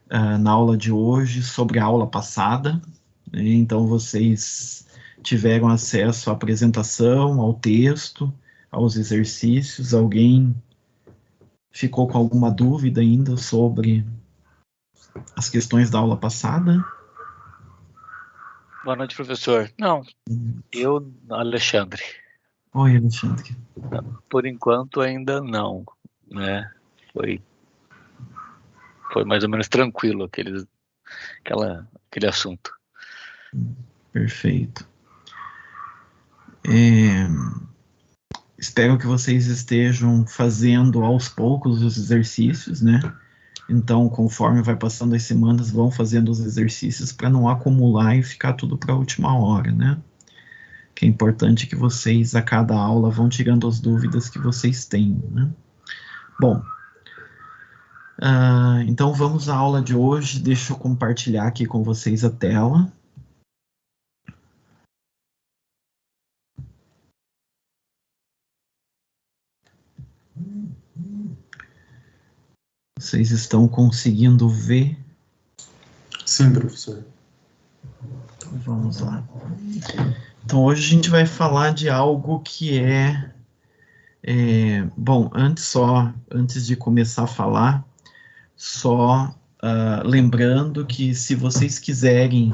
na aula de hoje sobre a aula passada, né? Então vocês tiveram acesso à apresentação, ao texto, aos exercícios. Alguém ficou com alguma dúvida ainda sobre as questões da aula passada? Boa noite, professor. Não, eu, Alexandre. Oi, Alexandre. Por enquanto ainda não, né? Foi mais ou menos tranquilo aquele assunto. Perfeito. Espero que vocês estejam fazendo aos poucos os exercícios, né? Então, conforme vai passando as semanas, vão fazendo os exercícios para não acumular e ficar tudo para a última hora, né? Que é importante que vocês, a cada aula, vão tirando as dúvidas que vocês têm, né? Bom, então vamos à aula de hoje. Deixa eu compartilhar aqui com vocês a tela. Vocês estão conseguindo ver? Sim, professor. Então, vamos lá. Então, hoje a gente vai falar de algo que bom, antes de começar a falar, só lembrando que se vocês quiserem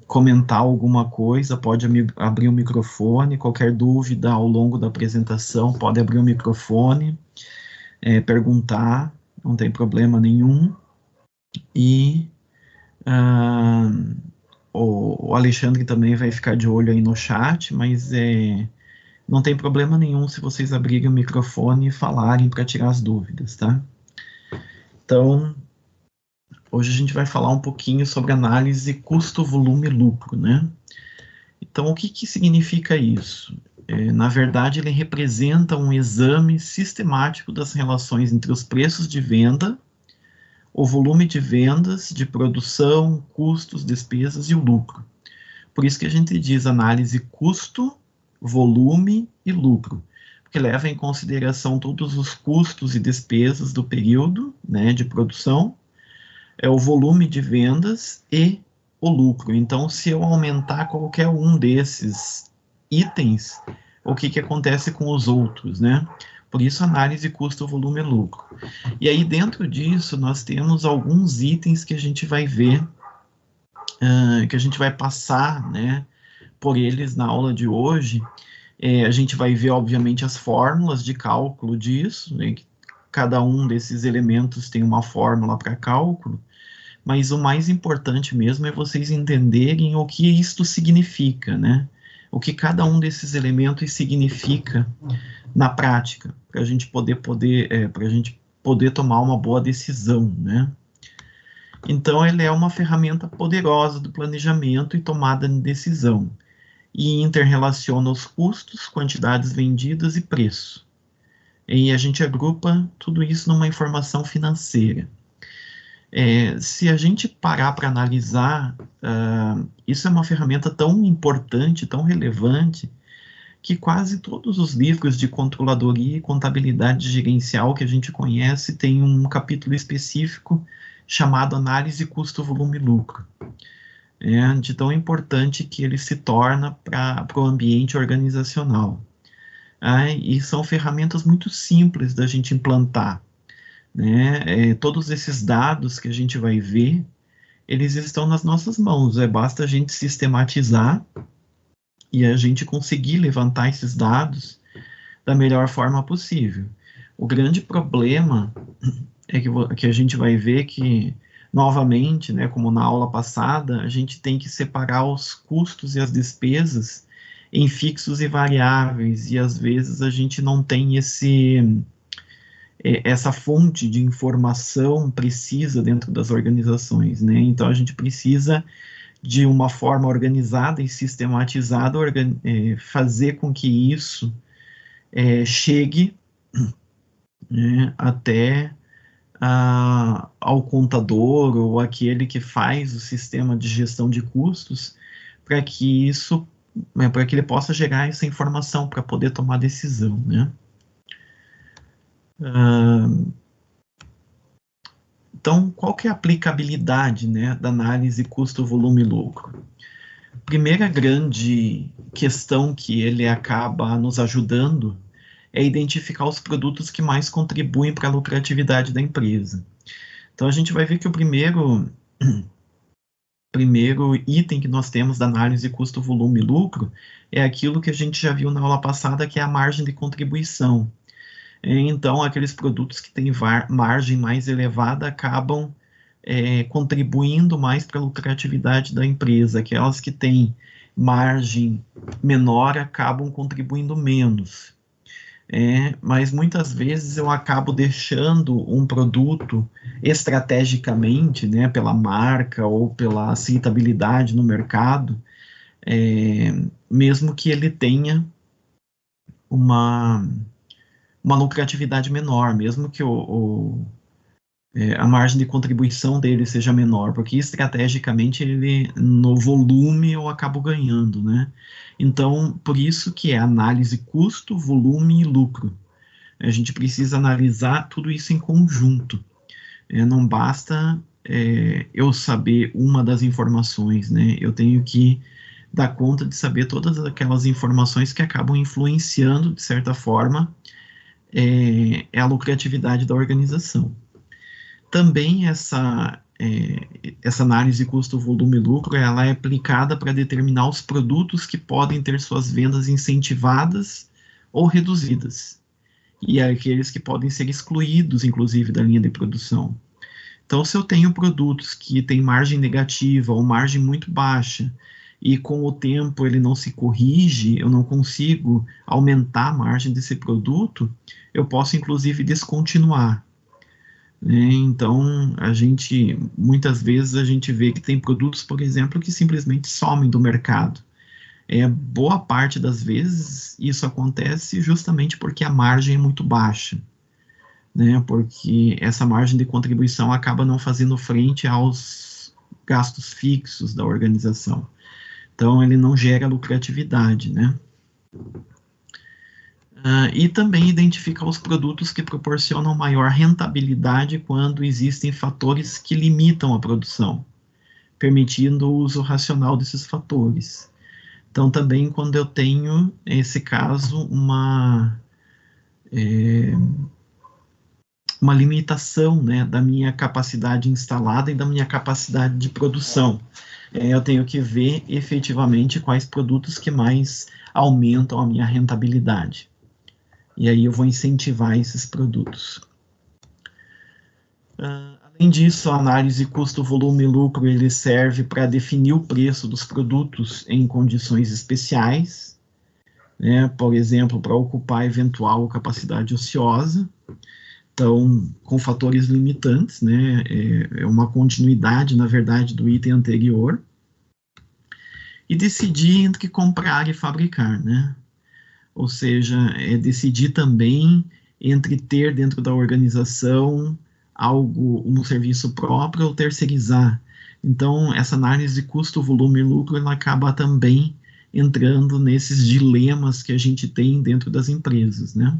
comentar alguma coisa, pode abrir o microfone. Qualquer dúvida ao longo da apresentação, pode abrir o microfone, perguntar, não tem problema nenhum. E o Alexandre também vai ficar de olho aí no chat, mas não tem problema nenhum se vocês abrirem o microfone e falarem para tirar as dúvidas, tá? Então, hoje a gente vai falar um pouquinho sobre análise custo, volume e lucro, né? Então, o que significa isso? Na verdade, ele representa um exame sistemático das relações entre os preços de venda, o volume de vendas, de produção, custos, despesas e o lucro. Por isso que a gente diz análise custo, volume e lucro, porque leva em consideração todos os custos e despesas do período, né, de produção, o volume de vendas e o lucro. Então, se eu aumentar qualquer um desses itens, o que acontece com os outros, né? Por isso, análise custo, volume e lucro. E aí, dentro disso, nós temos alguns itens que a gente vai ver, que a gente vai passar, né, por eles na aula de hoje. A gente vai ver, obviamente, as fórmulas de cálculo disso, né, que cada um desses elementos tem uma fórmula para cálculo, mas o mais importante mesmo é vocês entenderem o que isto significa, né? O que cada um desses elementos significa na prática, para a gente poder tomar uma boa decisão, né? Então, ele é uma ferramenta poderosa do planejamento e tomada de decisão, e interrelaciona os custos, quantidades vendidas e preço. E a gente agrupa tudo isso numa informação financeira. Se a gente parar para analisar, isso é uma ferramenta tão importante, tão relevante, que quase todos os livros de controladoria e contabilidade gerencial que a gente conhece têm um capítulo específico chamado Análise Custo, Volume e Lucro. De tão importante que ele se torna para o ambiente organizacional. E são ferramentas muito simples da gente implantar, né? Todos esses dados que a gente vai ver, eles estão nas nossas mãos, basta a gente sistematizar e a gente conseguir levantar esses dados da melhor forma possível. O grande problema é que a gente vai ver que, novamente, né, como na aula passada, a gente tem que separar os custos e as despesas em fixos e variáveis, e às vezes a gente não tem essa fonte de informação precisa dentro das organizações, né? Então a gente precisa de uma forma organizada e sistematizada fazer com que isso chegue, né, até ao contador ou aquele que faz o sistema de gestão de custos, para que para que ele possa gerar essa informação para poder tomar decisão, né? Então, qual que é a aplicabilidade, né, da análise custo, volume e lucro? Primeira grande questão que ele acaba nos ajudando é identificar os produtos que mais contribuem para a lucratividade da empresa. Então, a gente vai ver que o primeiro item que nós temos da análise custo, volume e lucro é aquilo que a gente já viu na aula passada, que é a margem de contribuição. Então, aqueles produtos que têm margem mais elevada acabam contribuindo mais para a lucratividade da empresa. Aquelas que têm margem menor acabam contribuindo menos. Mas muitas vezes eu acabo deixando um produto estrategicamente, né, pela marca ou pela aceitabilidade no mercado, mesmo que ele tenha uma lucratividade menor, mesmo que a margem de contribuição dele seja menor, porque estrategicamente ele, no volume, eu acabo ganhando, né? Então, por isso que é análise custo, volume e lucro. A gente precisa analisar tudo isso em conjunto. Não basta eu saber uma das informações, né? Eu tenho que dar conta de saber todas aquelas informações que acabam influenciando, de certa forma, a lucratividade da organização. Também essa análise custo, volume e lucro, ela é aplicada para determinar os produtos que podem ter suas vendas incentivadas ou reduzidas, e aqueles que podem ser excluídos, inclusive, da linha de produção. Então, se eu tenho produtos que têm margem negativa ou margem muito baixa, e com o tempo ele não se corrige, eu não consigo aumentar a margem desse produto, eu posso, inclusive, descontinuar. Então, muitas vezes a gente vê que tem produtos, por exemplo, que simplesmente somem do mercado. Boa parte das vezes isso acontece justamente porque a margem é muito baixa, né? Porque essa margem de contribuição acaba não fazendo frente aos gastos fixos da organização. Então, ele não gera lucratividade, né? E também identificar os produtos que proporcionam maior rentabilidade quando existem fatores que limitam a produção, permitindo o uso racional desses fatores. Então, também quando eu tenho, nesse caso, uma limitação, né, da minha capacidade instalada e da minha capacidade de produção. Eu tenho que ver efetivamente quais produtos que mais aumentam a minha rentabilidade. E aí eu vou incentivar esses produtos. Além disso, a análise custo, volume e lucro, ele serve para definir o preço dos produtos em condições especiais, né? Por exemplo, para ocupar eventual capacidade ociosa. Então, com fatores limitantes, né? É uma continuidade, na verdade, do item anterior. E decidir entre comprar e fabricar, né? Ou seja, decidir também entre ter dentro da organização um serviço próprio ou terceirizar. Então, essa análise de custo, volume e lucro, ela acaba também entrando nesses dilemas que a gente tem dentro das empresas, né?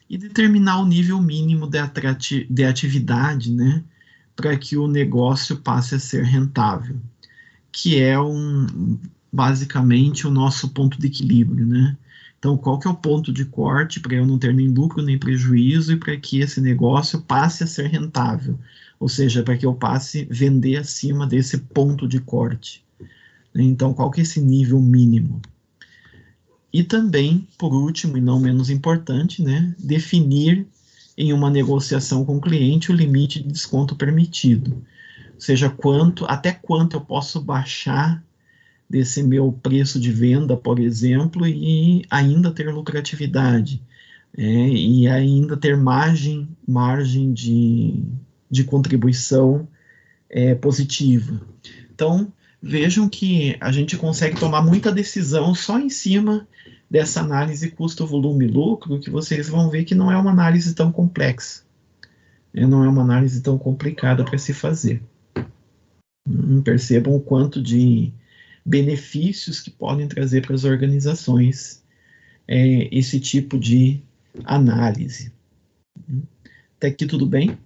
E determinar o nível mínimo de atividade, né, para que o negócio passe a ser rentável, que é basicamente o nosso ponto de equilíbrio, né? Então, qual que é o ponto de corte para eu não ter nem lucro nem prejuízo e para que esse negócio passe a ser rentável? Ou seja, para que eu passe a vender acima desse ponto de corte. Então, qual que é esse nível mínimo? E também, por último e não menos importante, né, definir em uma negociação com o cliente o limite de desconto permitido. Ou seja, até quanto eu posso baixar desse meu preço de venda, por exemplo, e ainda ter lucratividade, e ainda ter margem de contribuição positiva. Então, vejam que a gente consegue tomar muita decisão só em cima dessa análise custo, volume e lucro, que vocês vão ver que não é uma análise tão complexa, não é uma análise tão complicada para se fazer. Percebam o quanto de benefícios que podem trazer para as organizações esse tipo de análise. Até aqui tudo bem?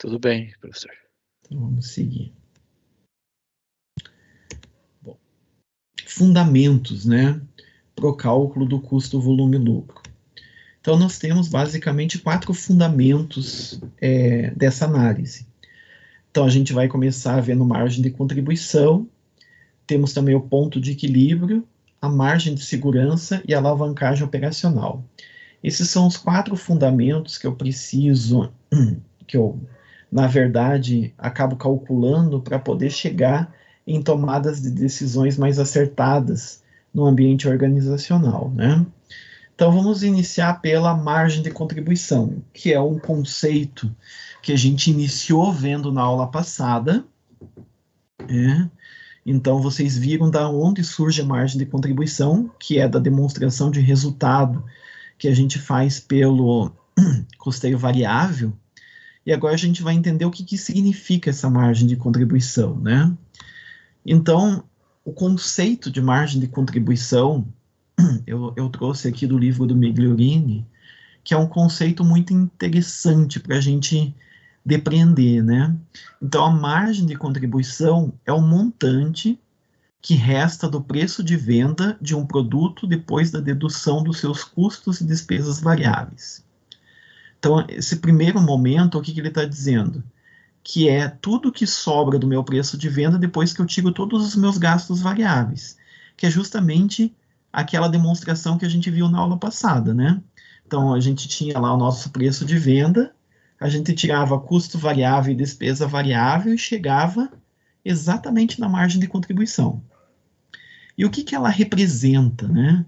Tudo bem, professor. Então, vamos seguir. Bom, fundamentos, né, para o cálculo do custo, volume e lucro. Então, nós temos basicamente 4 fundamentos dessa análise. Então, a gente vai começar vendo margem de contribuição, temos também o ponto de equilíbrio, a margem de segurança e a alavancagem operacional. Esses são os 4 fundamentos que eu preciso, que eu, na verdade, acabo calculando para poder chegar em tomadas de decisões mais acertadas no ambiente organizacional, né? Então, vamos iniciar pela margem de contribuição, que é um conceito que a gente iniciou vendo na aula passada. Então, vocês viram da onde surge a margem de contribuição, que é da demonstração de resultado que a gente faz pelo custeio variável. E agora a gente vai entender o que significa essa margem de contribuição, né? Então, o conceito de margem de contribuição, eu trouxe aqui do livro do Migliorini, que é um conceito muito interessante para a gente depreender, né? Então, a margem de contribuição é o montante que resta do preço de venda de um produto depois da dedução dos seus custos e despesas variáveis. Então, esse primeiro momento, o que ele está dizendo? Que é tudo que sobra do meu preço de venda depois que eu tiro todos os meus gastos variáveis, que é justamente aquela demonstração que a gente viu na aula passada, né? Então, a gente tinha lá o nosso preço de venda, a gente tirava custo variável e despesa variável e chegava exatamente na margem de contribuição. E o que ela representa, né?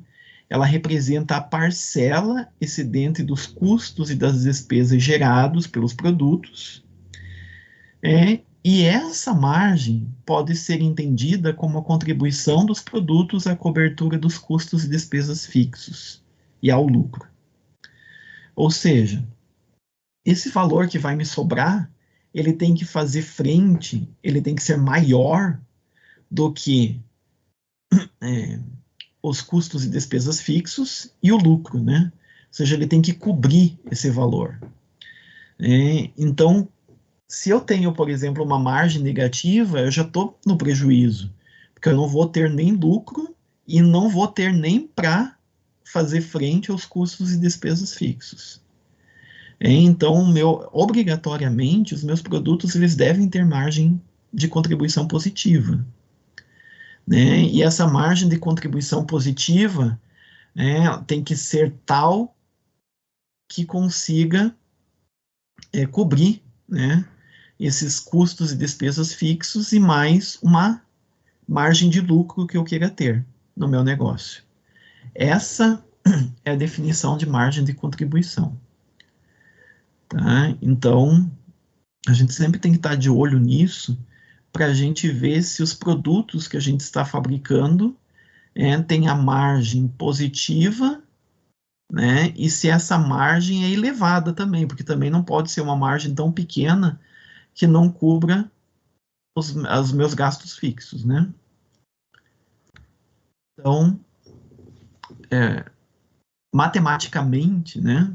Ela representa a parcela excedente dos custos e das despesas gerados pelos produtos, e essa margem pode ser entendida como a contribuição dos produtos à cobertura dos custos e despesas fixos e ao lucro. Ou seja, esse valor que vai me sobrar, ele tem que fazer frente, ele tem que ser maior do que os custos e despesas fixos e o lucro, né? Ou seja, ele tem que cobrir esse valor. Então, se eu tenho, por exemplo, uma margem negativa, eu já estou no prejuízo, porque eu não vou ter nem lucro e não vou ter nem para fazer frente aos custos e despesas fixos. Então, obrigatoriamente, os meus produtos eles devem ter margem de contribuição positiva. Né? E essa margem de contribuição positiva tem que ser tal que consiga cobrir, né, esses custos e despesas fixos e mais uma margem de lucro que eu queira ter no meu negócio. Essa é a definição de margem de contribuição. Tá? Então, a gente sempre tem que estar de olho nisso para a gente ver se os produtos que a gente está fabricando têm a margem positiva, né? E se essa margem é elevada também, porque também não pode ser uma margem tão pequena que não cubra os meus gastos fixos, né? Então, matematicamente, né,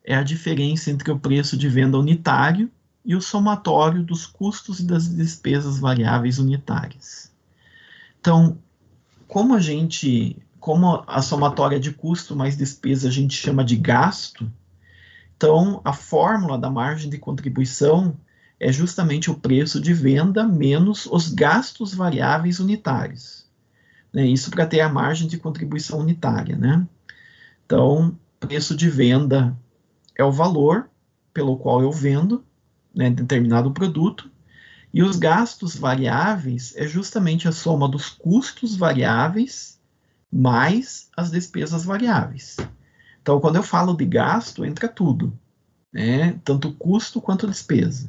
é a diferença entre o preço de venda unitário e o somatório dos custos e das despesas variáveis unitárias. Então, como a somatória de custo mais despesa a gente chama de gasto, então a fórmula da margem de contribuição é justamente o preço de venda menos os gastos variáveis unitários. Né? Isso para ter a margem de contribuição unitária, né? Então, preço de venda é o valor pelo qual eu vendo, né, determinado produto, e os gastos variáveis é justamente a soma dos custos variáveis mais as despesas variáveis. Então, quando eu falo de gasto, entra tudo, né, tanto custo quanto despesa.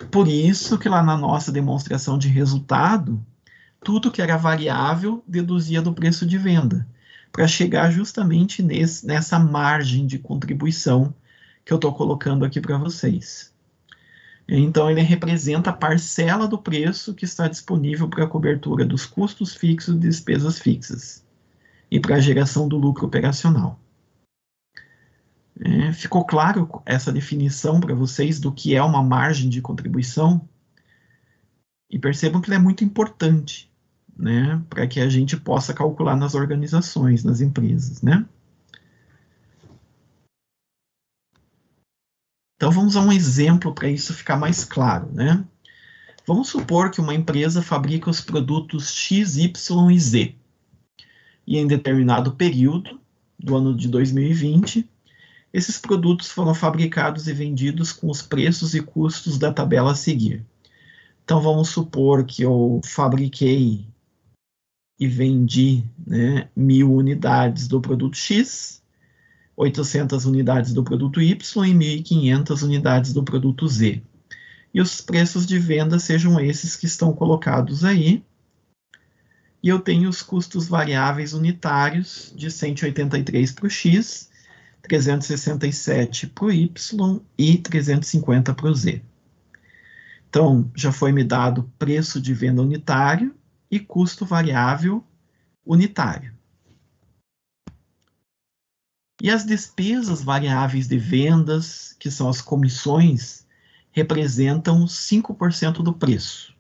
Por isso que lá na nossa demonstração de resultado, tudo que era variável deduzia do preço de venda, para chegar justamente nessa margem de contribuição que eu estou colocando aqui para vocês. Então, ele representa a parcela do preço que está disponível para a cobertura dos custos fixos e despesas fixas, e para a geração do lucro operacional. Ficou claro essa definição para vocês do que é uma margem de contribuição? E percebam que ela é muito importante, né, para que a gente possa calcular nas organizações, nas empresas, né? Então vamos a um exemplo para isso ficar mais claro, né? Vamos supor que uma empresa fabrica os produtos X, Y e Z. E em determinado período do ano de 2020, esses produtos foram fabricados e vendidos com os preços e custos da tabela a seguir. Então vamos supor que eu fabriquei e vendi, né, 1.000 unidades do produto X, 800 unidades do produto Y e 1.500 unidades do produto Z. E os preços de venda sejam esses que estão colocados aí. E eu tenho os custos variáveis unitários de 183 para o X, 367 para o Y e 350 para o Z. Então, já foi me dado preço de venda unitário e custo variável unitário. E as despesas variáveis de vendas, que são as comissões, representam 5% do preço.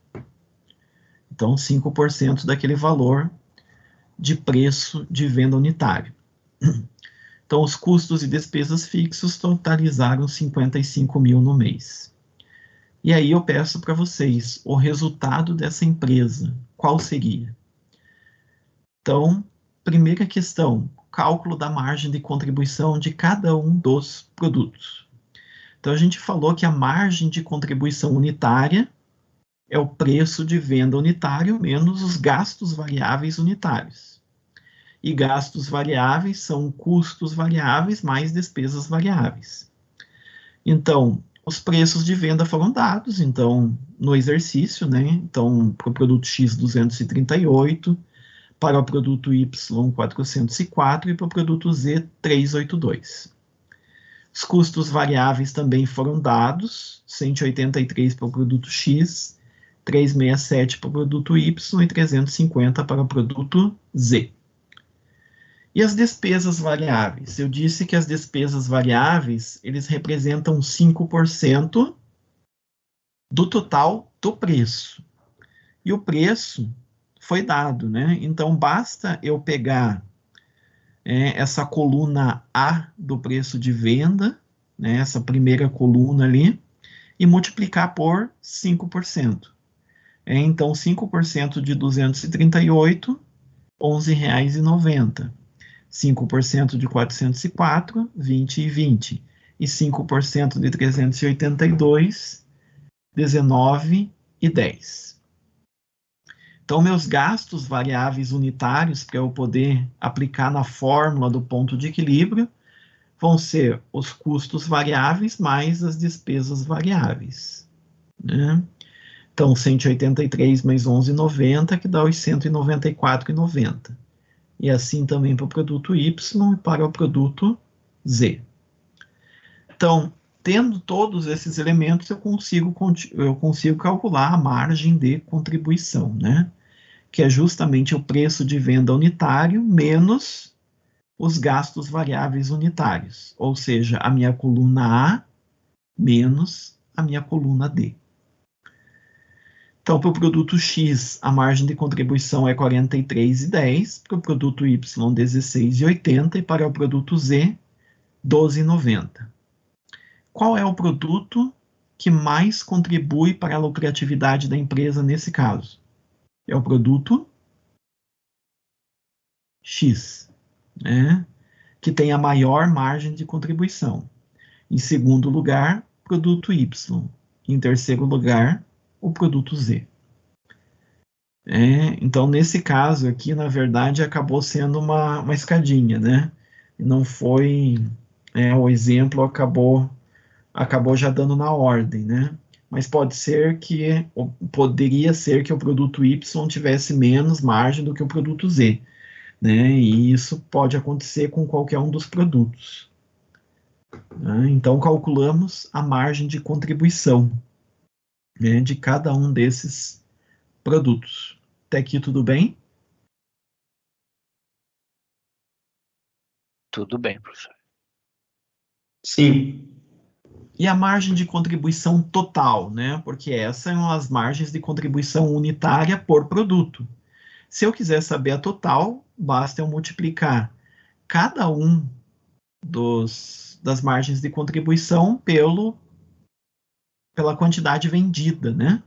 Então, 5% daquele valor de preço de venda unitário. Então, os custos e despesas fixos totalizaram 55 mil no mês. E aí eu peço para vocês o resultado dessa empresa. Qual seria? Então, primeira questão, cálculo da margem de contribuição de cada um dos produtos. Então, a gente falou que a margem de contribuição unitária é o preço de venda unitário menos os gastos variáveis unitários. E gastos variáveis são custos variáveis mais despesas variáveis. Então, os preços de venda foram dados, então, no exercício, né? Então, para o produto X, 238, para o produto Y, 404 e para o produto Z, 382. Os custos variáveis também foram dados, 183 para o produto X, 367 para o produto Y e 350 para o produto Z. E as despesas variáveis? Eu disse que as despesas variáveis, eles representam 5% do total do preço. E o preço foi dado, né? Então, basta eu pegar essa coluna A do preço de venda, né, essa primeira coluna ali, e multiplicar por 5%. Então, 5% de 238, R$ 11,90. 5% de 404, 20,20. E 5% de 382, 19,10. Então, meus gastos variáveis unitários, para eu poder aplicar na fórmula do ponto de equilíbrio, vão ser os custos variáveis mais as despesas variáveis, né? Então, 183 mais 11,90, que dá os 194,90. E assim também para o produto Y e para o produto Z. Então, tendo todos esses elementos, eu consigo calcular a margem de contribuição, né? Que é justamente o preço de venda unitário menos os gastos variáveis unitários, ou seja, a minha coluna A menos a minha coluna D. Então, para o produto X, a margem de contribuição é 43,10, para o produto Y, 16,80 e para o produto Z, 12,90. Qual é o produto que mais contribui para a lucratividade da empresa nesse caso? É o produto X, né? Que tem a maior margem de contribuição. Em segundo lugar, produto Y. Em terceiro lugar, o produto Z. Então, nesse caso aqui, na verdade, acabou sendo uma escadinha, né? Não foi... o exemplo acabou já dando na ordem, né? Mas poderia ser que o produto Y tivesse menos margem do que o produto Z, né? E isso pode acontecer com qualquer um dos produtos. Né? Então, calculamos a margem de contribuição, né, de cada um desses produtos. Até aqui tudo bem? Tudo bem, professor. Sim. E a margem de contribuição total, né? Porque essas são as margens de contribuição unitária por produto. Se eu quiser saber a total, basta eu multiplicar cada um das margens de contribuição pela quantidade vendida, né?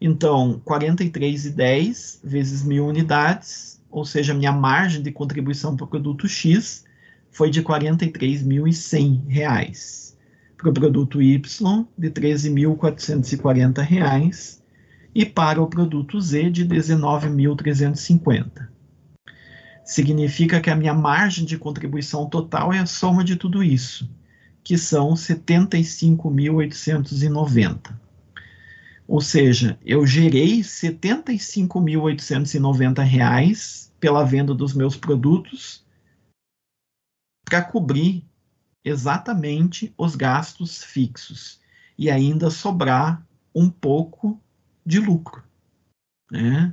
Então, 43,10 vezes 1.000 unidades, ou seja, minha margem de contribuição para o produto X foi de R$ 43.100. Para o produto Y, de R$ 13.440. E para o produto Z, de R$ 19.350. Significa que a minha margem de contribuição total é a soma de tudo isso, que são R$ 75.890. Ou seja, eu gerei R$ 75.890 pela venda dos meus produtos para cobrir exatamente os gastos fixos e ainda sobrar um pouco de lucro, né?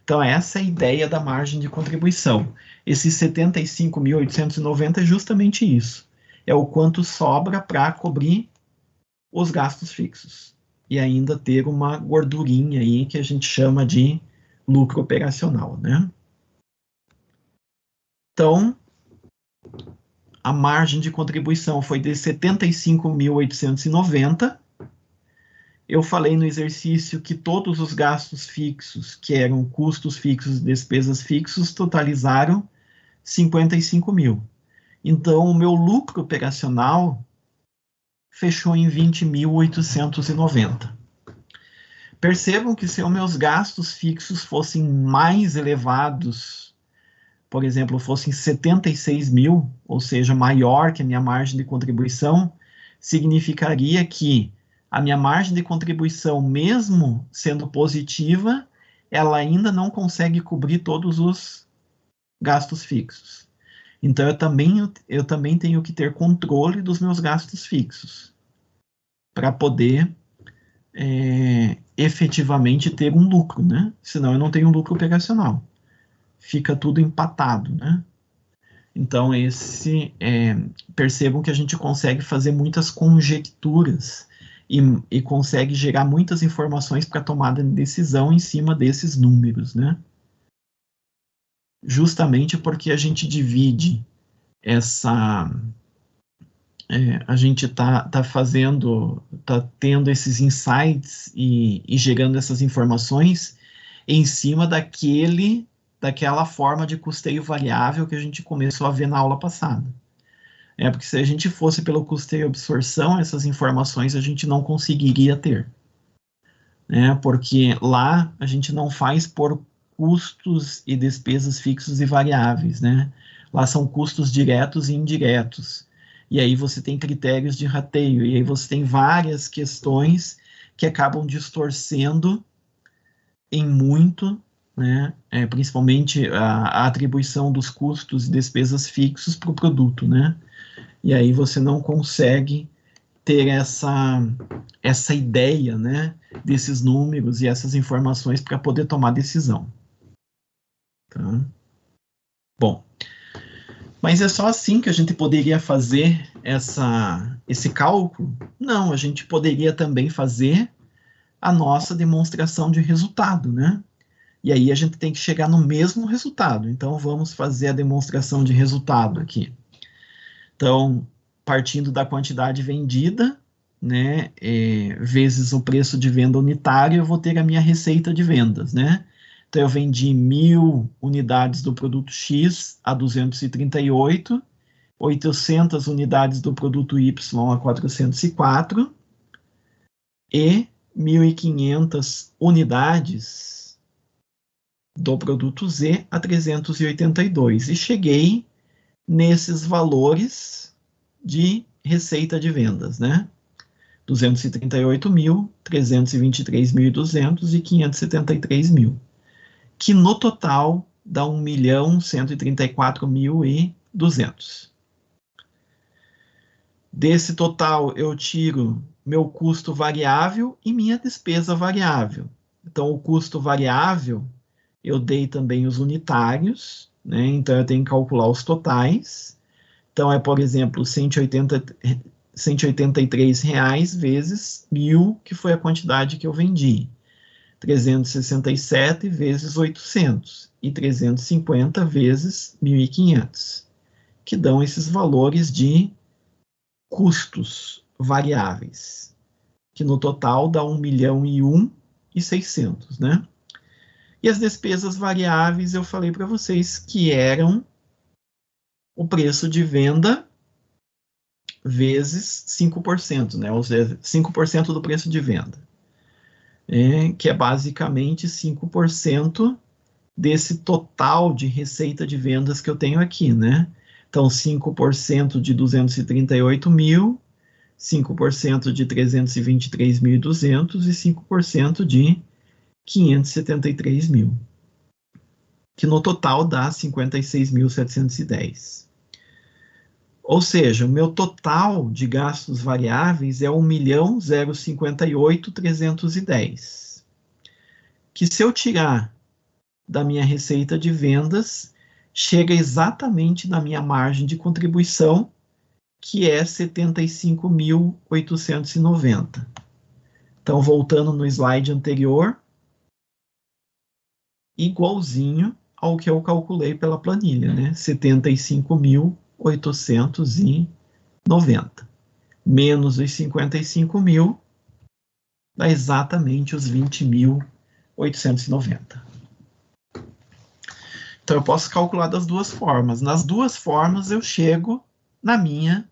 Então, essa é a ideia da margem de contribuição. Esses 75.890 é justamente isso. É o quanto sobra para cobrir os gastos fixos. E ainda ter uma gordurinha aí que a gente chama de lucro operacional, né? Então, a margem de contribuição foi de 75.890. Eu falei no exercício que todos os gastos fixos, que eram custos fixos e despesas fixos, totalizaram 55 mil. Então, o meu lucro operacional fechou em 20.890. Percebam que se os meus gastos fixos fossem mais elevados, por exemplo, fossem 76 mil, ou seja, maior que a minha margem de contribuição, significaria que a minha margem de contribuição, mesmo sendo positiva, ela ainda não consegue cobrir todos os gastos fixos. Então, eu também tenho que ter controle dos meus gastos fixos para poder efetivamente ter um lucro, né? Senão eu não tenho um lucro operacional. Fica tudo empatado, né? Então, percebam que a gente consegue fazer muitas conjecturas e consegue gerar muitas informações para tomada de decisão em cima desses números, né? Justamente porque a gente divide a gente tá tendo esses insights e gerando essas informações em cima daquela forma de custeio variável que a gente começou a ver na aula passada. Porque se a gente fosse pelo custeio e absorção, essas informações a gente não conseguiria ter. Porque lá a gente não faz por custos e despesas fixos e variáveis, né? Lá são custos diretos e indiretos. E aí você tem critérios de rateio, e aí você tem várias questões que acabam distorcendo em muito, né? Principalmente a atribuição dos custos e despesas fixos para o produto, né? E aí você não consegue ter essa ideia, né, desses números e essas informações para poder tomar decisão. Tá? Bom, mas é só assim que a gente poderia fazer esse cálculo? Não, a gente poderia também fazer a nossa demonstração de resultado, né? E aí a gente tem que chegar no mesmo resultado. Então, vamos fazer a demonstração de resultado aqui. Então, partindo da quantidade vendida, né, vezes o preço de venda unitário, eu vou ter a minha receita de vendas, né? Então, eu vendi 1.000 unidades do produto X a 238, 800 unidades do produto Y a 404 e 1.500 unidades do produto Z a 382. E cheguei nesses valores de receita de vendas, né? 238 mil, 323.200 e 573 mil, que no total dá 1.134.200. Desse total, eu tiro meu custo variável e minha despesa variável. Então, o custo variável, eu dei também os unitários, né? Então, eu tenho que calcular os totais. Então, é, por exemplo, R$ 183 vezes 1.000, que foi a quantidade que eu vendi. 367 vezes 800 e 350 vezes 1.500, que dão esses valores de custos variáveis, que no total dá 1.001.600, né? E as despesas variáveis, eu falei para vocês que eram o preço de venda vezes 5%, né? Ou seja, 5% do preço de venda, que é basicamente 5% desse total de receita de vendas que eu tenho aqui, né? Então, 5% de 238 mil, 5% de 323.200 e 5% de 573 mil, que no total dá 56.710. Ou seja, o meu total de gastos variáveis é 1.058.310, que se eu tirar da minha receita de vendas, chega exatamente na minha margem de contribuição, que é 75.890. Então, voltando no slide anterior, igualzinho ao que eu calculei pela planilha, né? 75.890. Menos os 55 mil, dá exatamente os 20.890. Então, eu posso calcular das duas formas. Nas duas formas, eu chego na minha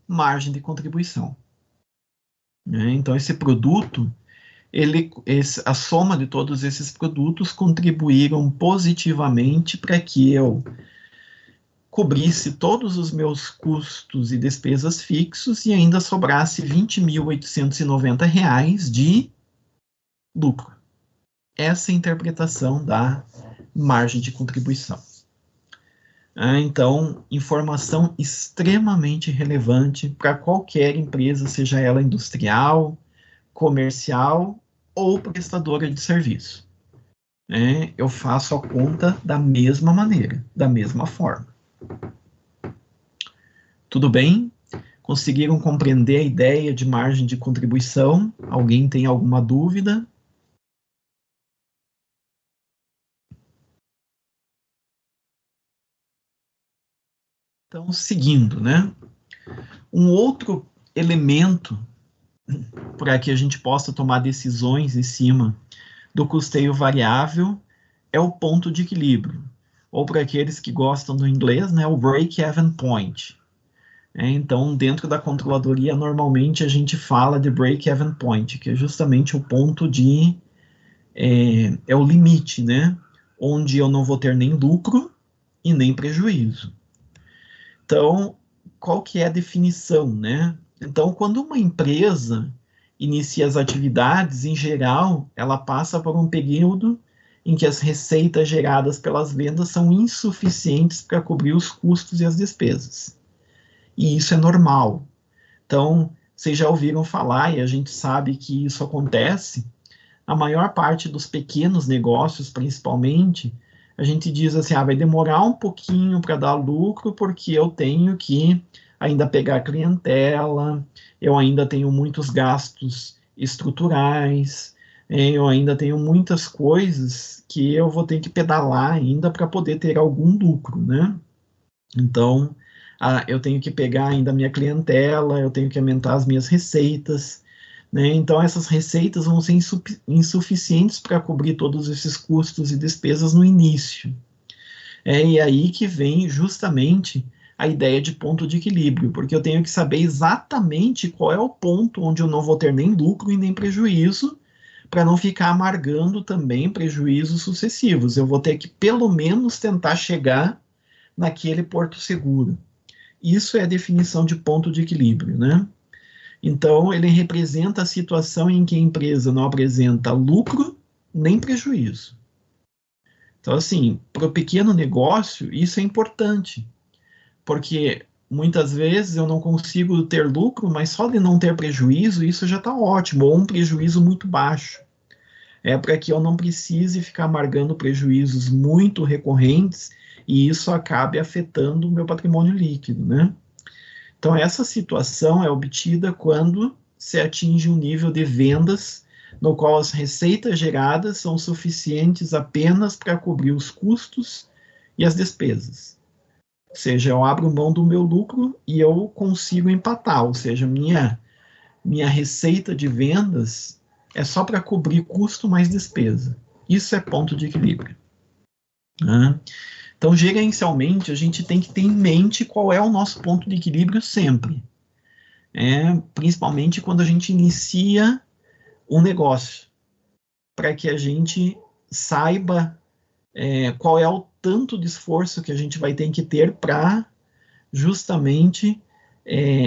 margem de contribuição. Então, esse produto, a soma de todos esses produtos contribuíram positivamente para que eu cobrisse todos os meus custos e despesas fixos e ainda sobrasse R$ 20.890 de lucro. Essa é a interpretação da margem de contribuição. Então, informação extremamente relevante para qualquer empresa, seja ela industrial, comercial ou prestadora de serviço. Eu faço a conta da mesma maneira, da mesma forma. Tudo bem? Conseguiram compreender a ideia de margem de contribuição? Alguém tem alguma dúvida? Então, seguindo, né? Um outro elemento para que a gente possa tomar decisões em cima do custeio variável é o ponto de equilíbrio, ou para aqueles que gostam do inglês, né, o break-even point. Então, dentro da controladoria, normalmente a gente fala de break-even point, que é justamente o ponto de... é o limite, né? Onde eu não vou ter nem lucro e nem prejuízo. Então, qual que é a definição, né? Então, quando uma empresa inicia as atividades, em geral, ela passa por um período em que as receitas geradas pelas vendas são insuficientes para cobrir os custos e as despesas. E isso é normal. Então, vocês já ouviram falar, e a gente sabe que isso acontece, a maior parte dos pequenos negócios, principalmente, a gente diz assim, vai demorar um pouquinho para dar lucro, porque eu tenho que ainda pegar clientela, eu ainda tenho muitos gastos estruturais, eu ainda tenho muitas coisas que eu vou ter que pedalar ainda para poder ter algum lucro, né? Então, eu tenho que pegar ainda a minha clientela, eu tenho que aumentar as minhas receitas, né? Então, essas receitas vão ser insuficientes para cobrir todos esses custos e despesas no início. E aí que vem justamente a ideia de ponto de equilíbrio, porque eu tenho que saber exatamente qual é o ponto onde eu não vou ter nem lucro e nem prejuízo, para não ficar amargando também prejuízos sucessivos. Eu vou ter que, pelo menos, tentar chegar naquele porto seguro. Isso é a definição de ponto de equilíbrio, né? Então, ele representa a situação em que a empresa não apresenta lucro nem prejuízo. Então, assim, para o pequeno negócio, isso é importante, porque muitas vezes eu não consigo ter lucro, mas só de não ter prejuízo, isso já está ótimo, ou um prejuízo muito baixo. Para que eu não precise ficar amargando prejuízos muito recorrentes e isso acabe afetando o meu patrimônio líquido, né? Então, essa situação é obtida quando se atinge um nível de vendas no qual as receitas geradas são suficientes apenas para cobrir os custos e as despesas. Ou seja, eu abro mão do meu lucro e eu consigo empatar, ou seja, minha receita de vendas é só para cobrir custo mais despesa. Isso é ponto de equilíbrio. Né? Então, gerencialmente, a gente tem que ter em mente qual é o nosso ponto de equilíbrio sempre. Principalmente quando a gente inicia um negócio, para que a gente saiba qual é o tanto de esforço que a gente vai ter que ter para justamente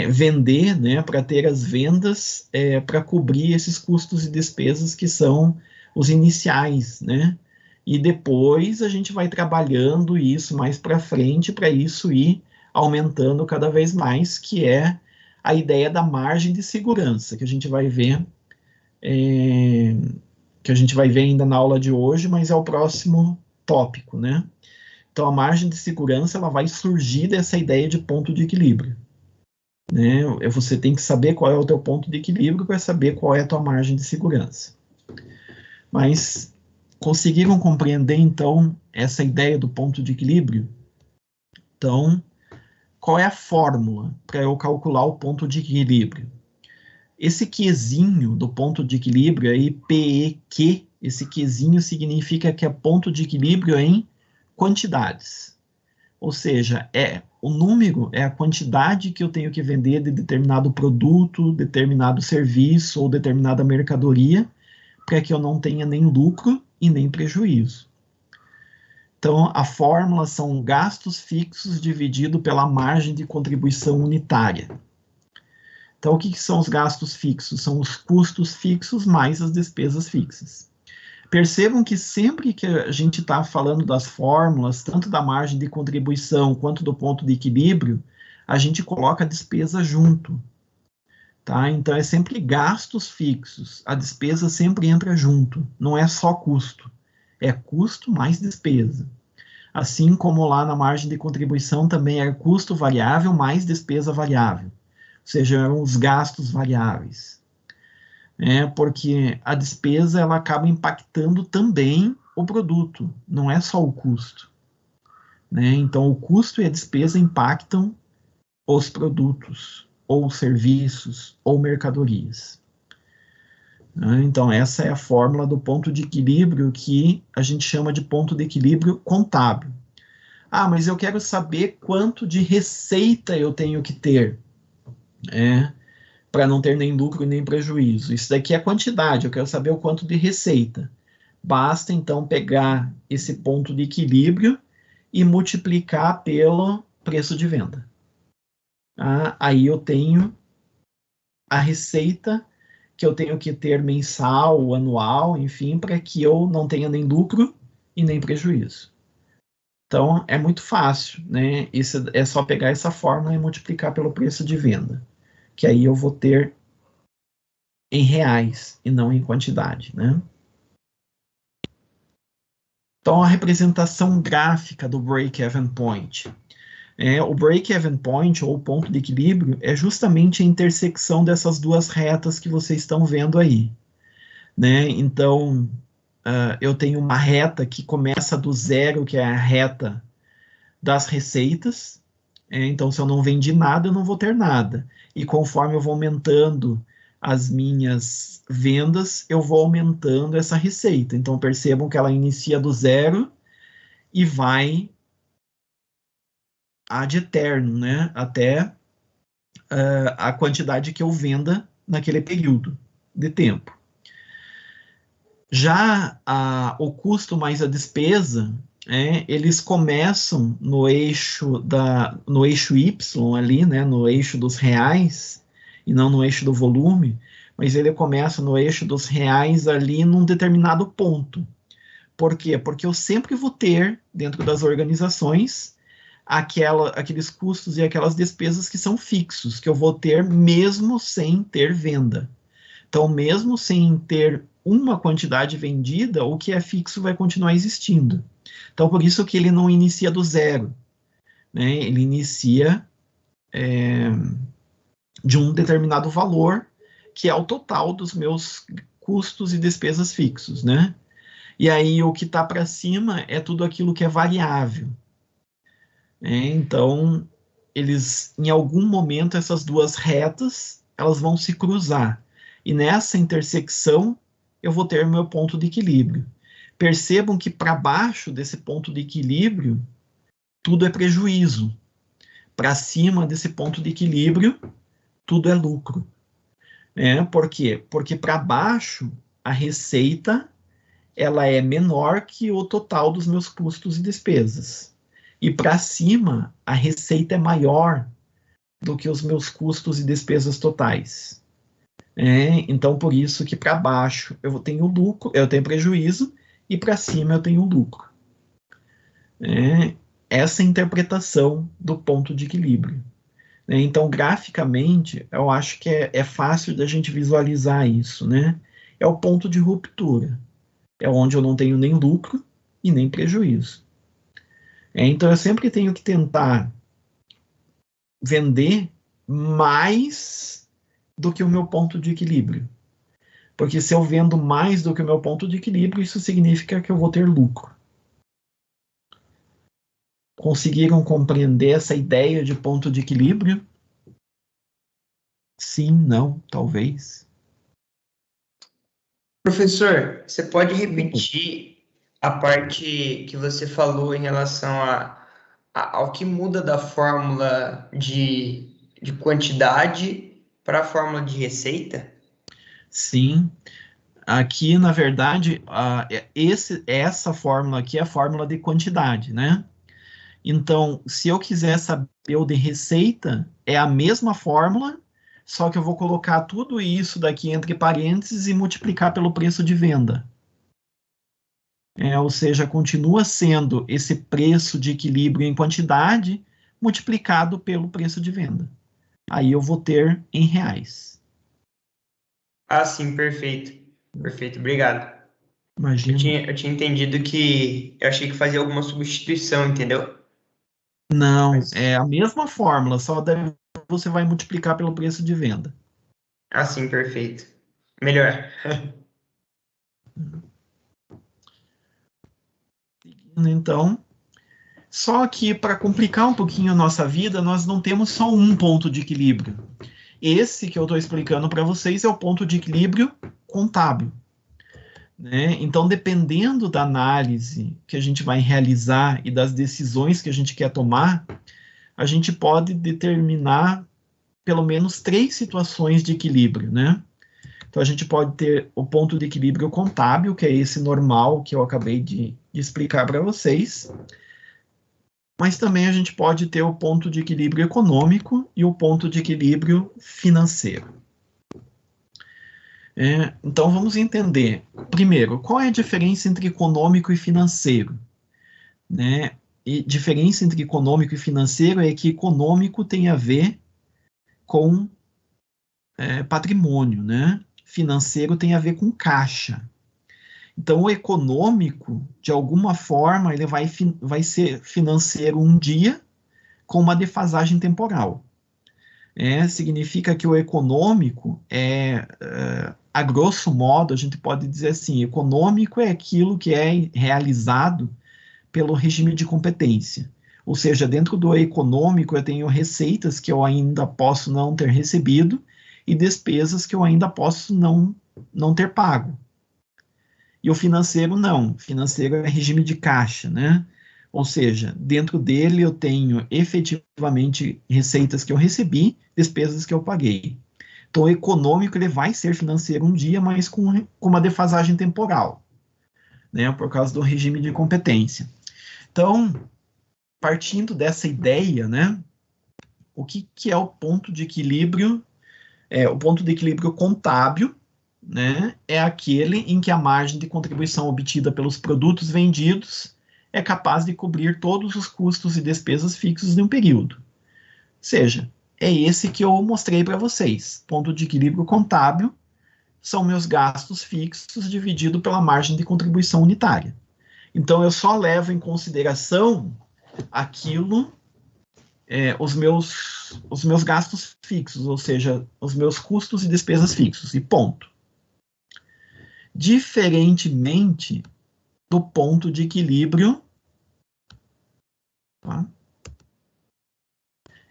vender, né, para ter as vendas, para cobrir esses custos e despesas que são os iniciais, né? E depois a gente vai trabalhando isso mais para frente, para isso ir aumentando cada vez mais, que é a ideia da margem de segurança, que a gente vai ver, ainda na aula de hoje, mas é o próximo tópico, né? Então, a margem de segurança, ela vai surgir dessa ideia de ponto de equilíbrio, né? Você tem que saber qual é o teu ponto de equilíbrio para saber qual é a tua margem de segurança. Mas conseguiram compreender, então, essa ideia do ponto de equilíbrio? Então, qual é a fórmula para eu calcular o ponto de equilíbrio? Esse Qzinho do ponto de equilíbrio aí, PEQ, esse Qzinho significa que é ponto de equilíbrio em quantidades. Ou seja, o número é a quantidade que eu tenho que vender de determinado produto, determinado serviço ou determinada mercadoria, para que eu não tenha nem lucro e nem prejuízo. Então, a fórmula são gastos fixos dividido pela margem de contribuição unitária. Então, o que são os gastos fixos? São os custos fixos mais as despesas fixas. Percebam que sempre que a gente está falando das fórmulas, tanto da margem de contribuição quanto do ponto de equilíbrio, a gente coloca a despesa junto. Tá? Então, é sempre gastos fixos. A despesa sempre entra junto. Não é só custo. É custo mais despesa. Assim como lá na margem de contribuição também é custo variável mais despesa variável. Ou seja, eram os gastos variáveis. Porque a despesa ela acaba impactando também o produto, não é só o custo. Né? Então, o custo e a despesa impactam os produtos, ou serviços, ou mercadorias. Então, essa é a fórmula do ponto de equilíbrio que a gente chama de ponto de equilíbrio contábil. Ah, mas eu quero saber quanto de receita eu tenho que ter, para não ter nem lucro nem prejuízo. Isso daqui é a quantidade, eu quero saber o quanto de receita. Basta, então, pegar esse ponto de equilíbrio e multiplicar pelo preço de venda. Aí eu tenho a receita que eu tenho que ter mensal, anual, enfim, para que eu não tenha nem lucro e nem prejuízo. Então, é muito fácil, né? Isso é só pegar essa fórmula e multiplicar pelo preço de venda, que aí eu vou ter em reais e não em quantidade, né? Então, a representação gráfica do break-even point. O break-even point, ou ponto de equilíbrio, é justamente a intersecção dessas duas retas que vocês estão vendo aí. Né? Então, eu tenho uma reta que começa do zero, que é a reta das receitas. Então, se eu não vendi nada, eu não vou ter nada. E conforme eu vou aumentando as minhas vendas, eu vou aumentando essa receita. Então, percebam que ela inicia do zero e vai ad eterno, né? Até a quantidade que eu venda naquele período de tempo. Já o custo mais a despesa, eles começam no eixo Y ali, né, no eixo dos reais, e não no eixo do volume, mas ele começa no eixo dos reais ali num determinado ponto. Por quê? Porque eu sempre vou ter, dentro das organizações, aqueles custos e aquelas despesas que são fixos, que eu vou ter mesmo sem ter venda. Então, mesmo sem ter uma quantidade vendida, o que é fixo vai continuar existindo. Então, por isso que ele não inicia do zero, né? Ele inicia de um determinado valor, que é o total dos meus custos e despesas fixos, né? E aí o que está para cima é tudo aquilo que é variável. Então, em algum momento, essas duas retas, elas vão se cruzar. E nessa intersecção, eu vou ter meu ponto de equilíbrio. Percebam que para baixo desse ponto de equilíbrio, tudo é prejuízo. Para cima desse ponto de equilíbrio, tudo é lucro. Por quê? Porque para baixo, a receita ela é menor que o total dos meus custos e despesas. E para cima, a receita é maior do que os meus custos e despesas totais. Então, por isso que para baixo eu tenho lucro, eu tenho prejuízo, e para cima eu tenho lucro. Essa é a interpretação do ponto de equilíbrio. Então, graficamente, eu acho que é fácil da gente visualizar isso, né? É o ponto de ruptura. É onde eu não tenho nem lucro e nem prejuízo. Então, eu sempre tenho que tentar vender mais do que o meu ponto de equilíbrio. Porque se eu vendo mais do que o meu ponto de equilíbrio, isso significa que eu vou ter lucro. Conseguiram compreender essa ideia de ponto de equilíbrio? Sim, não, talvez. Professor, você pode repetir a parte que você falou em relação ao que muda da fórmula de quantidade para a fórmula de receita? Sim. Aqui, na verdade, essa fórmula aqui é a fórmula de quantidade, né? Então, se eu quiser saber o de receita, é a mesma fórmula, só que eu vou colocar tudo isso daqui entre parênteses e multiplicar pelo preço de venda. Ou seja, continua sendo esse preço de equilíbrio em quantidade multiplicado pelo preço de venda. Aí eu vou ter em reais. Ah, sim, perfeito. Perfeito, obrigado. Imagina. Eu tinha entendido que eu achei que fazia alguma substituição, entendeu? Não, Mas, é a mesma fórmula, só daí você vai multiplicar pelo preço de venda. ah, sim, perfeito. Melhor. Então, só que para complicar um pouquinho a nossa vida, nós não temos só um ponto de equilíbrio. Esse que eu estou explicando para vocês é o ponto de equilíbrio contábil. Então, dependendo da análise que a gente vai realizar e das decisões que a gente quer tomar, a gente pode determinar pelo menos 3 situações de equilíbrio, né? Então, a gente pode ter o ponto de equilíbrio contábil, que é esse normal que eu acabei de explicar para vocês, mas também a gente pode ter o ponto de equilíbrio econômico e o ponto de equilíbrio financeiro. Então, vamos entender, primeiro, qual é a diferença entre econômico e financeiro? E diferença entre econômico e financeiro é que econômico tem a ver com patrimônio, né? Financeiro tem a ver com caixa. Então, o econômico, de alguma forma, ele vai ser financeiro um dia com uma defasagem temporal. Significa que o econômico a grosso modo, a gente pode dizer assim, econômico é aquilo que é realizado pelo regime de competência. Ou seja, dentro do econômico eu tenho receitas que eu ainda posso não ter recebido e despesas que eu ainda posso não ter pago. E o financeiro não. Financeiro é regime de caixa, né? Ou seja, dentro dele eu tenho efetivamente receitas que eu recebi, despesas que eu paguei. Então, o econômico ele vai ser financeiro um dia, mas com uma defasagem temporal, né? Por causa do regime de competência. Então, partindo dessa ideia, né? O que é o ponto de equilíbrio? O ponto de equilíbrio contábil, né, é aquele em que a margem de contribuição obtida pelos produtos vendidos é capaz de cobrir todos os custos e despesas fixos de um período. Ou seja, é esse que eu mostrei para vocês. Ponto de equilíbrio contábil são meus gastos fixos dividido pela margem de contribuição unitária. Então, eu só levo em consideração aquilo os meus gastos fixos, ou seja, os meus custos e despesas fixos, e ponto. Diferentemente do ponto de equilíbrio, tá,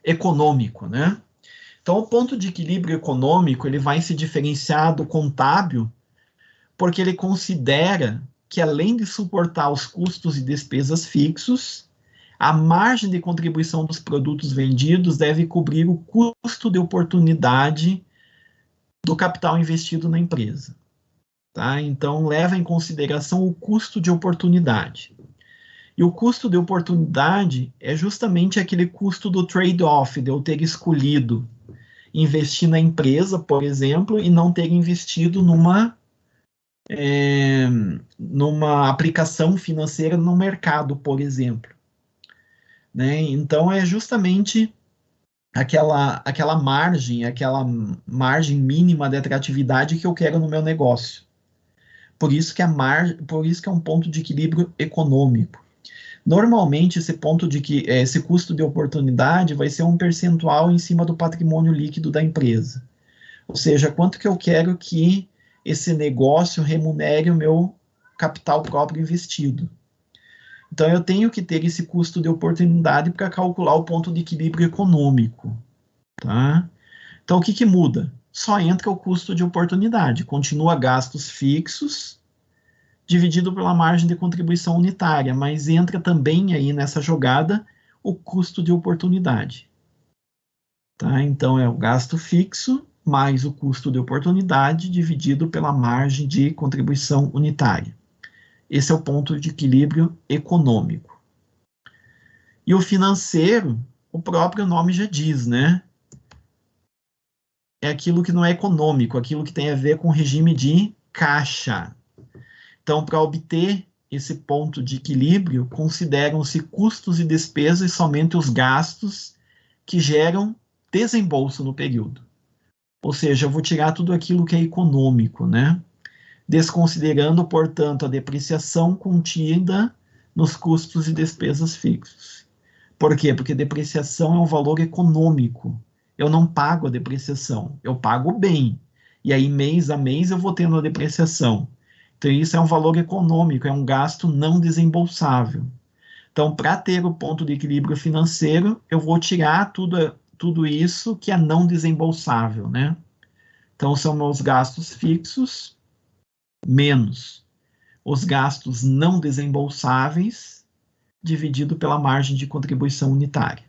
econômico, né? Então, o ponto de equilíbrio econômico, ele vai se diferenciar do contábil, porque ele considera que, além de suportar os custos e despesas fixos, a margem de contribuição dos produtos vendidos deve cobrir o custo de oportunidade do capital investido na empresa. Tá? Então, leva em consideração o custo de oportunidade. E o custo de oportunidade é justamente aquele custo do trade-off, de eu ter escolhido investir na empresa, por exemplo, e não ter investido numa aplicação financeira no mercado, por exemplo. Né? Então, é justamente aquela margem mínima de atratividade que eu quero no meu negócio. Por isso que é um ponto de equilíbrio econômico. Normalmente, esse custo de oportunidade vai ser um percentual em cima do patrimônio líquido da empresa. Ou seja, quanto que eu quero que esse negócio remunere o meu capital próprio investido. Então, eu tenho que ter esse custo de oportunidade para calcular o ponto de equilíbrio econômico. Tá? Então, o que muda? Só entra o custo de oportunidade. Continua gastos fixos, dividido pela margem de contribuição unitária, mas entra também aí nessa jogada o custo de oportunidade. Tá? Então, é o gasto fixo mais o custo de oportunidade dividido pela margem de contribuição unitária. Esse é o ponto de equilíbrio econômico. E o financeiro, o próprio nome já diz, né? É aquilo que não é econômico, aquilo que tem a ver com o regime de caixa. Então, para obter esse ponto de equilíbrio, consideram-se custos e despesas somente os gastos que geram desembolso no período. Ou seja, eu vou tirar tudo aquilo que é econômico, né? Desconsiderando, portanto, a depreciação contida nos custos e despesas fixos. Por quê? Porque depreciação é um valor econômico. Eu não pago a depreciação, eu pago o bem. E aí, mês a mês, eu vou tendo a depreciação. Então, isso é um valor econômico, é um gasto não desembolsável. Então, para ter o ponto de equilíbrio financeiro, eu vou tirar tudo isso que é não desembolsável, né? Então, são meus gastos fixos menos os gastos não desembolsáveis dividido pela margem de contribuição unitária.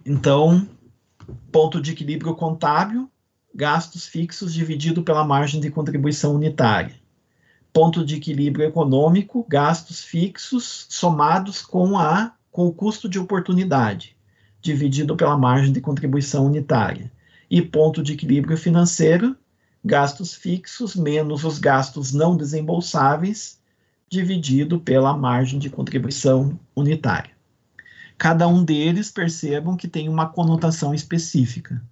Então, ponto de equilíbrio contábil, gastos fixos dividido pela margem de contribuição unitária. Ponto de equilíbrio econômico, gastos fixos somados com o custo de oportunidade, dividido pela margem de contribuição unitária. E ponto de equilíbrio financeiro, gastos fixos menos os gastos não desembolsáveis, dividido pela margem de contribuição unitária. Cada um deles, percebam que tem uma conotação específica.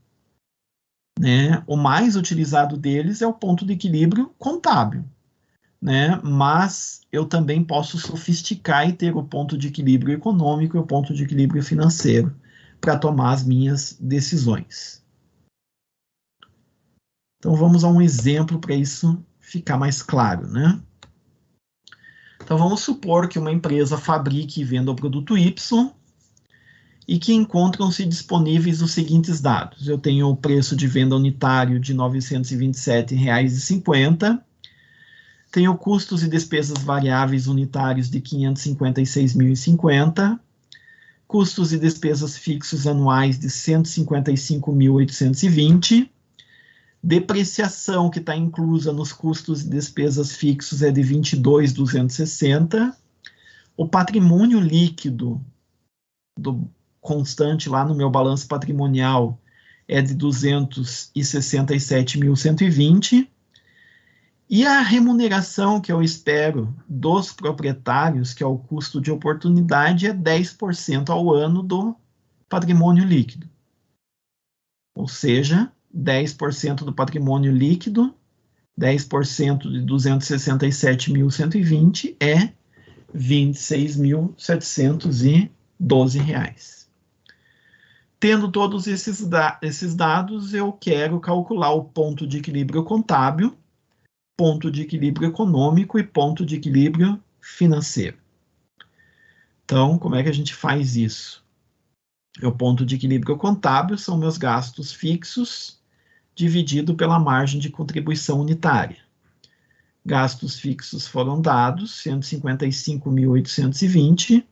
Né? O mais utilizado deles é o ponto de equilíbrio contábil. Né? Mas eu também posso sofisticar e ter o ponto de equilíbrio econômico e o ponto de equilíbrio financeiro para tomar as minhas decisões. Então, vamos a um exemplo para isso ficar mais claro, né? Então, vamos supor que uma empresa fabrique e venda o produto Y e que encontram-se disponíveis os seguintes dados. Eu tenho o preço de venda unitário de R$ 927,50, tenho custos e despesas variáveis unitários de R$ 556.050, custos e despesas fixos anuais de R$ 155.820, depreciação que está inclusa nos custos e despesas fixos é de 22.260. O patrimônio líquido do constante lá no meu balanço patrimonial é de 267.120. E a remuneração que eu espero dos proprietários, que é o custo de oportunidade, é 10% ao ano do patrimônio líquido. Ou seja, 10% do patrimônio líquido, 10% de 267.120 é 26.710. R$12. Tendo todos esses dados, eu quero calcular o ponto de equilíbrio contábil, ponto de equilíbrio econômico e ponto de equilíbrio financeiro. Então, como é que a gente faz isso? O ponto de equilíbrio contábil são meus gastos fixos dividido pela margem de contribuição unitária. Gastos fixos foram dados, 155.820,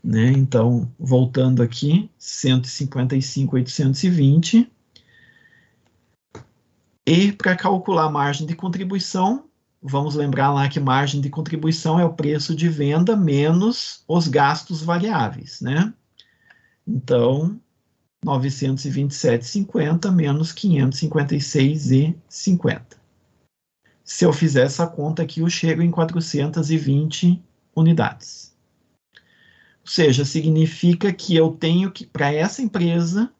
né? Então, voltando aqui, 155.820. E para calcular a margem de contribuição, vamos lembrar lá que margem de contribuição é o preço de venda menos os gastos variáveis, né? Então, 927,50 menos 556,50. Se eu fizer essa conta aqui, eu chego em 420 unidades. Ou seja, significa que eu tenho que, para essa empresa,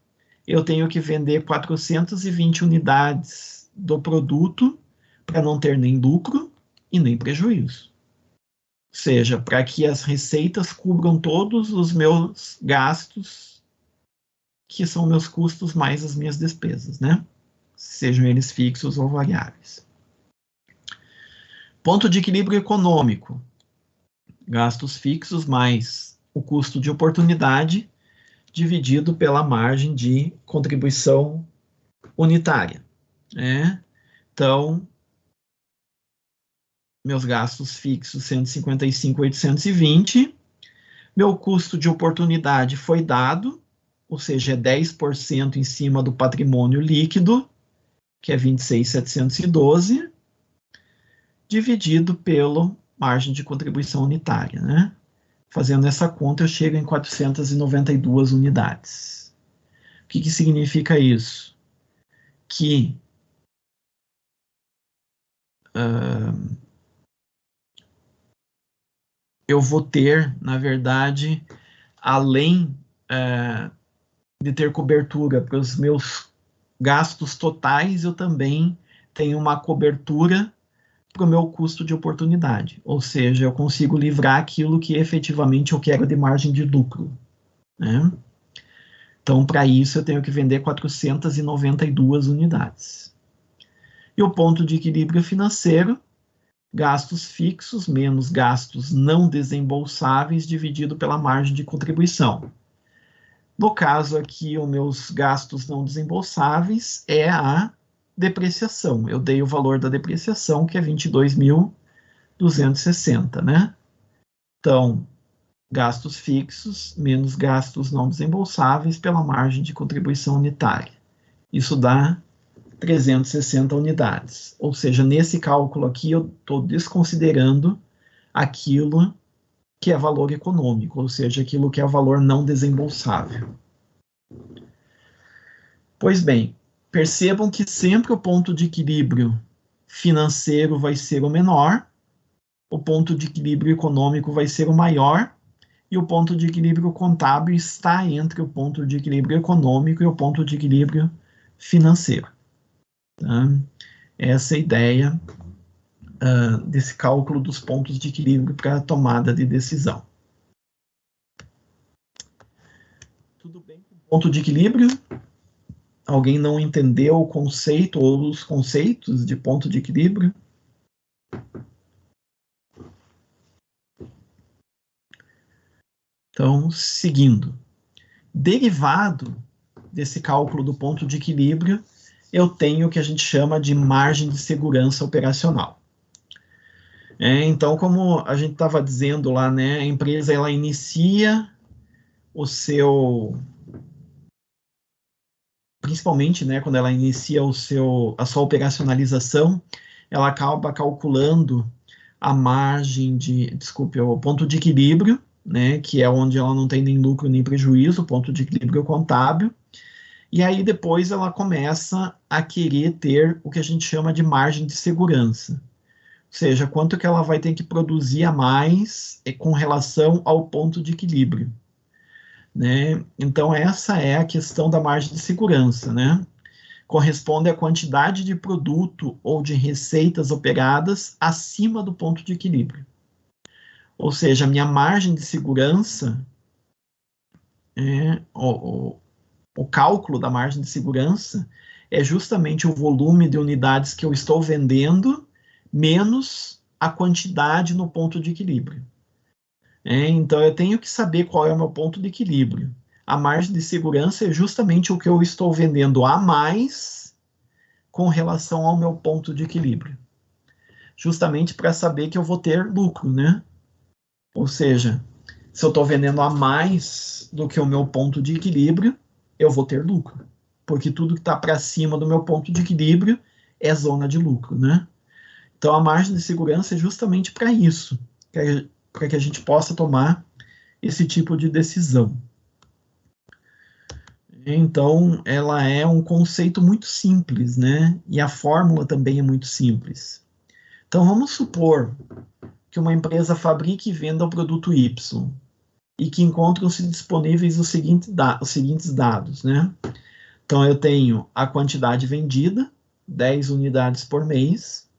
eu tenho que vender 420 unidades do produto para não ter nem lucro e nem prejuízo. Ou seja, para que as receitas cubram todos os meus gastos, que são meus custos mais as minhas despesas, né? Sejam eles fixos ou variáveis. Ponto de equilíbrio econômico. Gastos fixos mais o custo de oportunidade dividido pela margem de contribuição unitária, né? Então, meus gastos fixos 155.820, meu custo de oportunidade foi dado, ou seja, é 10% em cima do patrimônio líquido, que é 26.712, dividido pela margem de contribuição unitária, né? Fazendo essa conta, eu chego em 492 unidades. O que significa isso? Que eu vou ter, na verdade, além de ter cobertura para os meus gastos totais, eu também tenho uma cobertura para o meu custo de oportunidade. Ou seja, eu consigo livrar aquilo que efetivamente eu quero de margem de lucro, né? Então, para isso, eu tenho que vender 492 unidades. E o ponto de equilíbrio financeiro, gastos fixos menos gastos não desembolsáveis dividido pela margem de contribuição. No caso aqui, os meus gastos não desembolsáveis é a depreciação. Eu dei o valor da depreciação, que é 22.260, né? Então, gastos fixos menos gastos não desembolsáveis pela margem de contribuição unitária. Isso dá 360 unidades. Ou seja, nesse cálculo aqui, eu estou desconsiderando aquilo que é valor econômico, ou seja, aquilo que é valor não desembolsável. Pois bem, percebam que sempre o ponto de equilíbrio financeiro vai ser o menor, o ponto de equilíbrio econômico vai ser o maior, e o ponto de equilíbrio contábil está entre o ponto de equilíbrio econômico e o ponto de equilíbrio financeiro. Tá? Essa é a ideia desse cálculo dos pontos de equilíbrio para a tomada de decisão. Tudo bem com o ponto de equilíbrio? Alguém não entendeu o conceito ou os conceitos de ponto de equilíbrio? Então, seguindo. Derivado desse cálculo do ponto de equilíbrio, eu tenho o que a gente chama de margem de segurança operacional. Então, como a gente estava dizendo lá, né, a empresa ela inicia principalmente, né, quando ela inicia a sua operacionalização, ela acaba calculando a margem o ponto de equilíbrio, né, que é onde ela não tem nem lucro nem prejuízo, o ponto de equilíbrio contábil, e aí depois ela começa a querer ter o que a gente chama de margem de segurança. Ou seja, quanto que ela vai ter que produzir a mais com relação ao ponto de equilíbrio, né? Então, essa é a questão da margem de segurança, né? Corresponde à quantidade de produto ou de receitas operadas acima do ponto de equilíbrio. Ou seja, a minha margem de segurança o cálculo da margem de segurança é justamente o volume de unidades que eu estou vendendo menos a quantidade no ponto de equilíbrio. Então, eu tenho que saber qual é o meu ponto de equilíbrio. A margem de segurança é justamente o que eu estou vendendo a mais com relação ao meu ponto de equilíbrio. Justamente para saber que eu vou ter lucro, né? Ou seja, se eu estou vendendo a mais do que o meu ponto de equilíbrio, eu vou ter lucro. Porque tudo que está para cima do meu ponto de equilíbrio é zona de lucro, né? Então, a margem de segurança é justamente para isso, para que a gente possa tomar esse tipo de decisão. Então, ela é um conceito muito simples, né? E a fórmula também é muito simples. Então, vamos supor que uma empresa fabrique e venda o produto Y e que encontram-se disponíveis os seguintes dados, né? Então, eu tenho a quantidade vendida, 10 unidades por mês,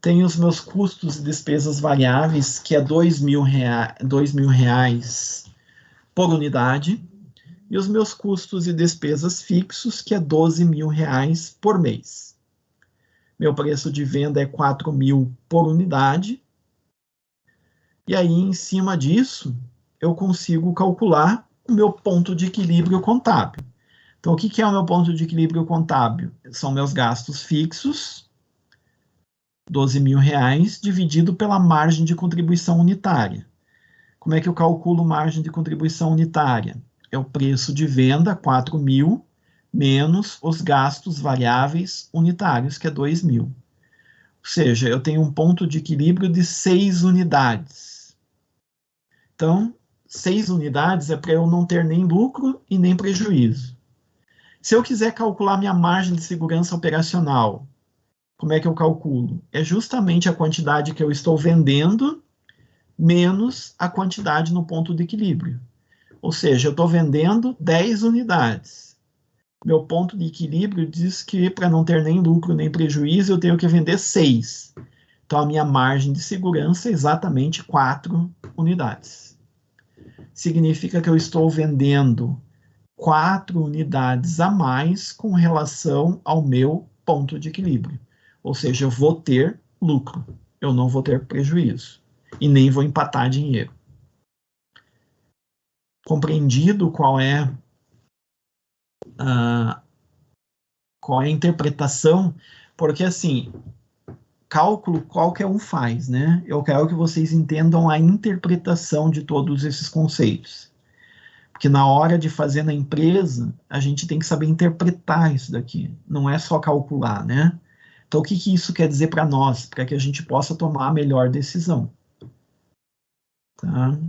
tenho os meus custos e despesas variáveis, que é R$2.000 por unidade, e os meus custos e despesas fixos, que é R$12.000 por mês. Meu preço de venda é R$4.000 por unidade, e aí, em cima disso, eu consigo calcular o meu ponto de equilíbrio contábil. Então, o que é o meu ponto de equilíbrio contábil? São meus gastos fixos, R$12.000, dividido pela margem de contribuição unitária. Como é que eu calculo margem de contribuição unitária? É o preço de venda, 4.000, menos os gastos variáveis unitários, que é 2.000. Ou seja, eu tenho um ponto de equilíbrio de 6 unidades. Então, 6 unidades é para eu não ter nem lucro e nem prejuízo. Se eu quiser calcular minha margem de segurança operacional, como é que eu calculo? É justamente a quantidade que eu estou vendendo menos a quantidade no ponto de equilíbrio. Ou seja, eu estou vendendo 10 unidades. Meu ponto de equilíbrio diz que para não ter nem lucro nem prejuízo, eu tenho que vender 6. Então, a minha margem de segurança é exatamente 4 unidades. Significa que eu estou vendendo 4 unidades a mais com relação ao meu ponto de equilíbrio. Ou seja, eu vou ter lucro, eu não vou ter prejuízo e nem vou empatar dinheiro. Compreendido qual é a interpretação? Porque, assim, cálculo qualquer um faz, né? Eu quero que vocês entendam a interpretação de todos esses conceitos. Porque na hora de fazer na empresa, a gente tem que saber interpretar isso daqui. Não é só calcular, né? Então, o que isso quer dizer para nós? Para que a gente possa tomar a melhor decisão. Tá?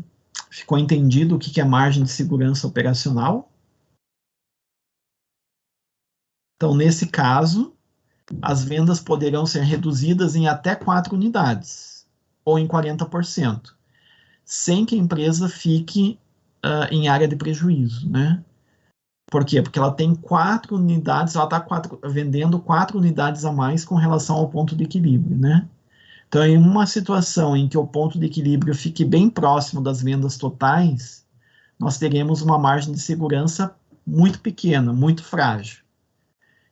Ficou entendido o que é margem de segurança operacional? Então, nesse caso, as vendas poderão ser reduzidas em até 4 unidades, ou em 40%, sem que a empresa fique em área de prejuízo, né? Por quê? Porque ela tem 4 unidades, ela está vendendo 4 unidades a mais com relação ao ponto de equilíbrio, né? Então, em uma situação em que o ponto de equilíbrio fique bem próximo das vendas totais, nós teremos uma margem de segurança muito pequena, muito frágil.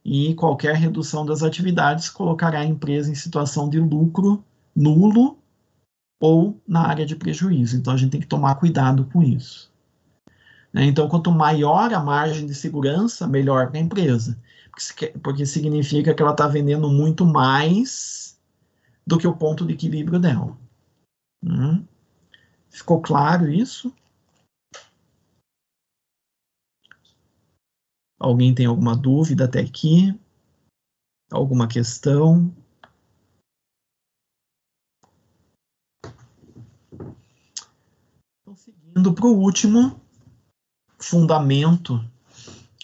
E qualquer redução das atividades colocará a empresa em situação de lucro nulo ou na área de prejuízo. Então, a gente tem que tomar cuidado com isso. Então, quanto maior a margem de segurança, melhor para a empresa, porque significa que ela está vendendo muito mais do que o ponto de equilíbrio dela. Ficou claro isso? Alguém tem alguma dúvida até aqui? Alguma questão? Então, seguindo para o último fundamento,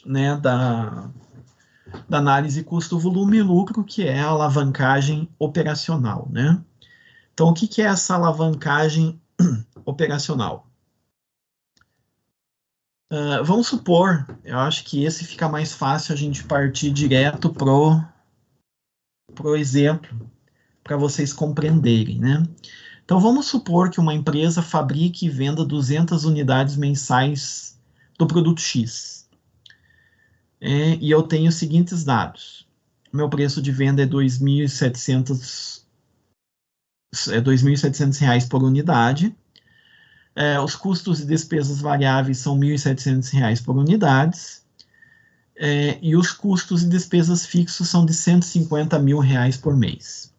né, da análise custo, volume e lucro, que é a alavancagem operacional, né? Então, o que é essa alavancagem operacional? Vamos supor, eu acho que esse fica mais fácil a gente partir direto pro exemplo, para vocês compreenderem, né? Então, vamos supor que uma empresa fabrique e venda 200 unidades mensais do produto X. E eu tenho os seguintes dados. Meu preço de venda é R$ 2.700 reais por unidade. Os custos e despesas variáveis são R$ 1.700 por unidade. E os custos e despesas fixos são de R$ 150 mil por mês.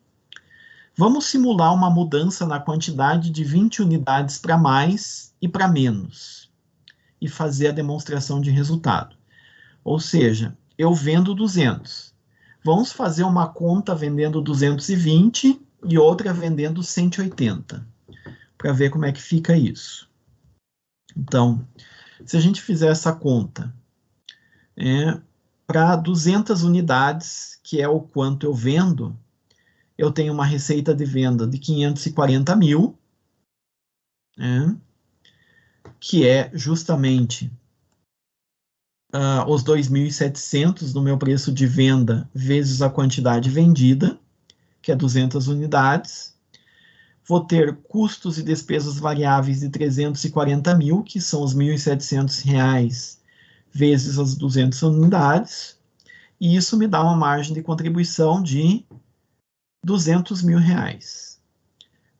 Vamos simular uma mudança na quantidade de 20 unidades para mais e para menos, e fazer a demonstração de resultado. Ou seja, eu vendo 200. Vamos fazer uma conta vendendo 220 e outra vendendo 180, para ver como é que fica isso. Então, se a gente fizer essa conta, para 200 unidades, que é o quanto eu vendo, eu tenho uma receita de venda de 540 mil, que é justamente os 2.700 no meu preço de venda vezes a quantidade vendida, que é 200 unidades. Vou ter custos e despesas variáveis de 340 mil, que são os R$ 1.700 vezes as 200 unidades, e isso me dá uma margem de contribuição de R$ 200 mil.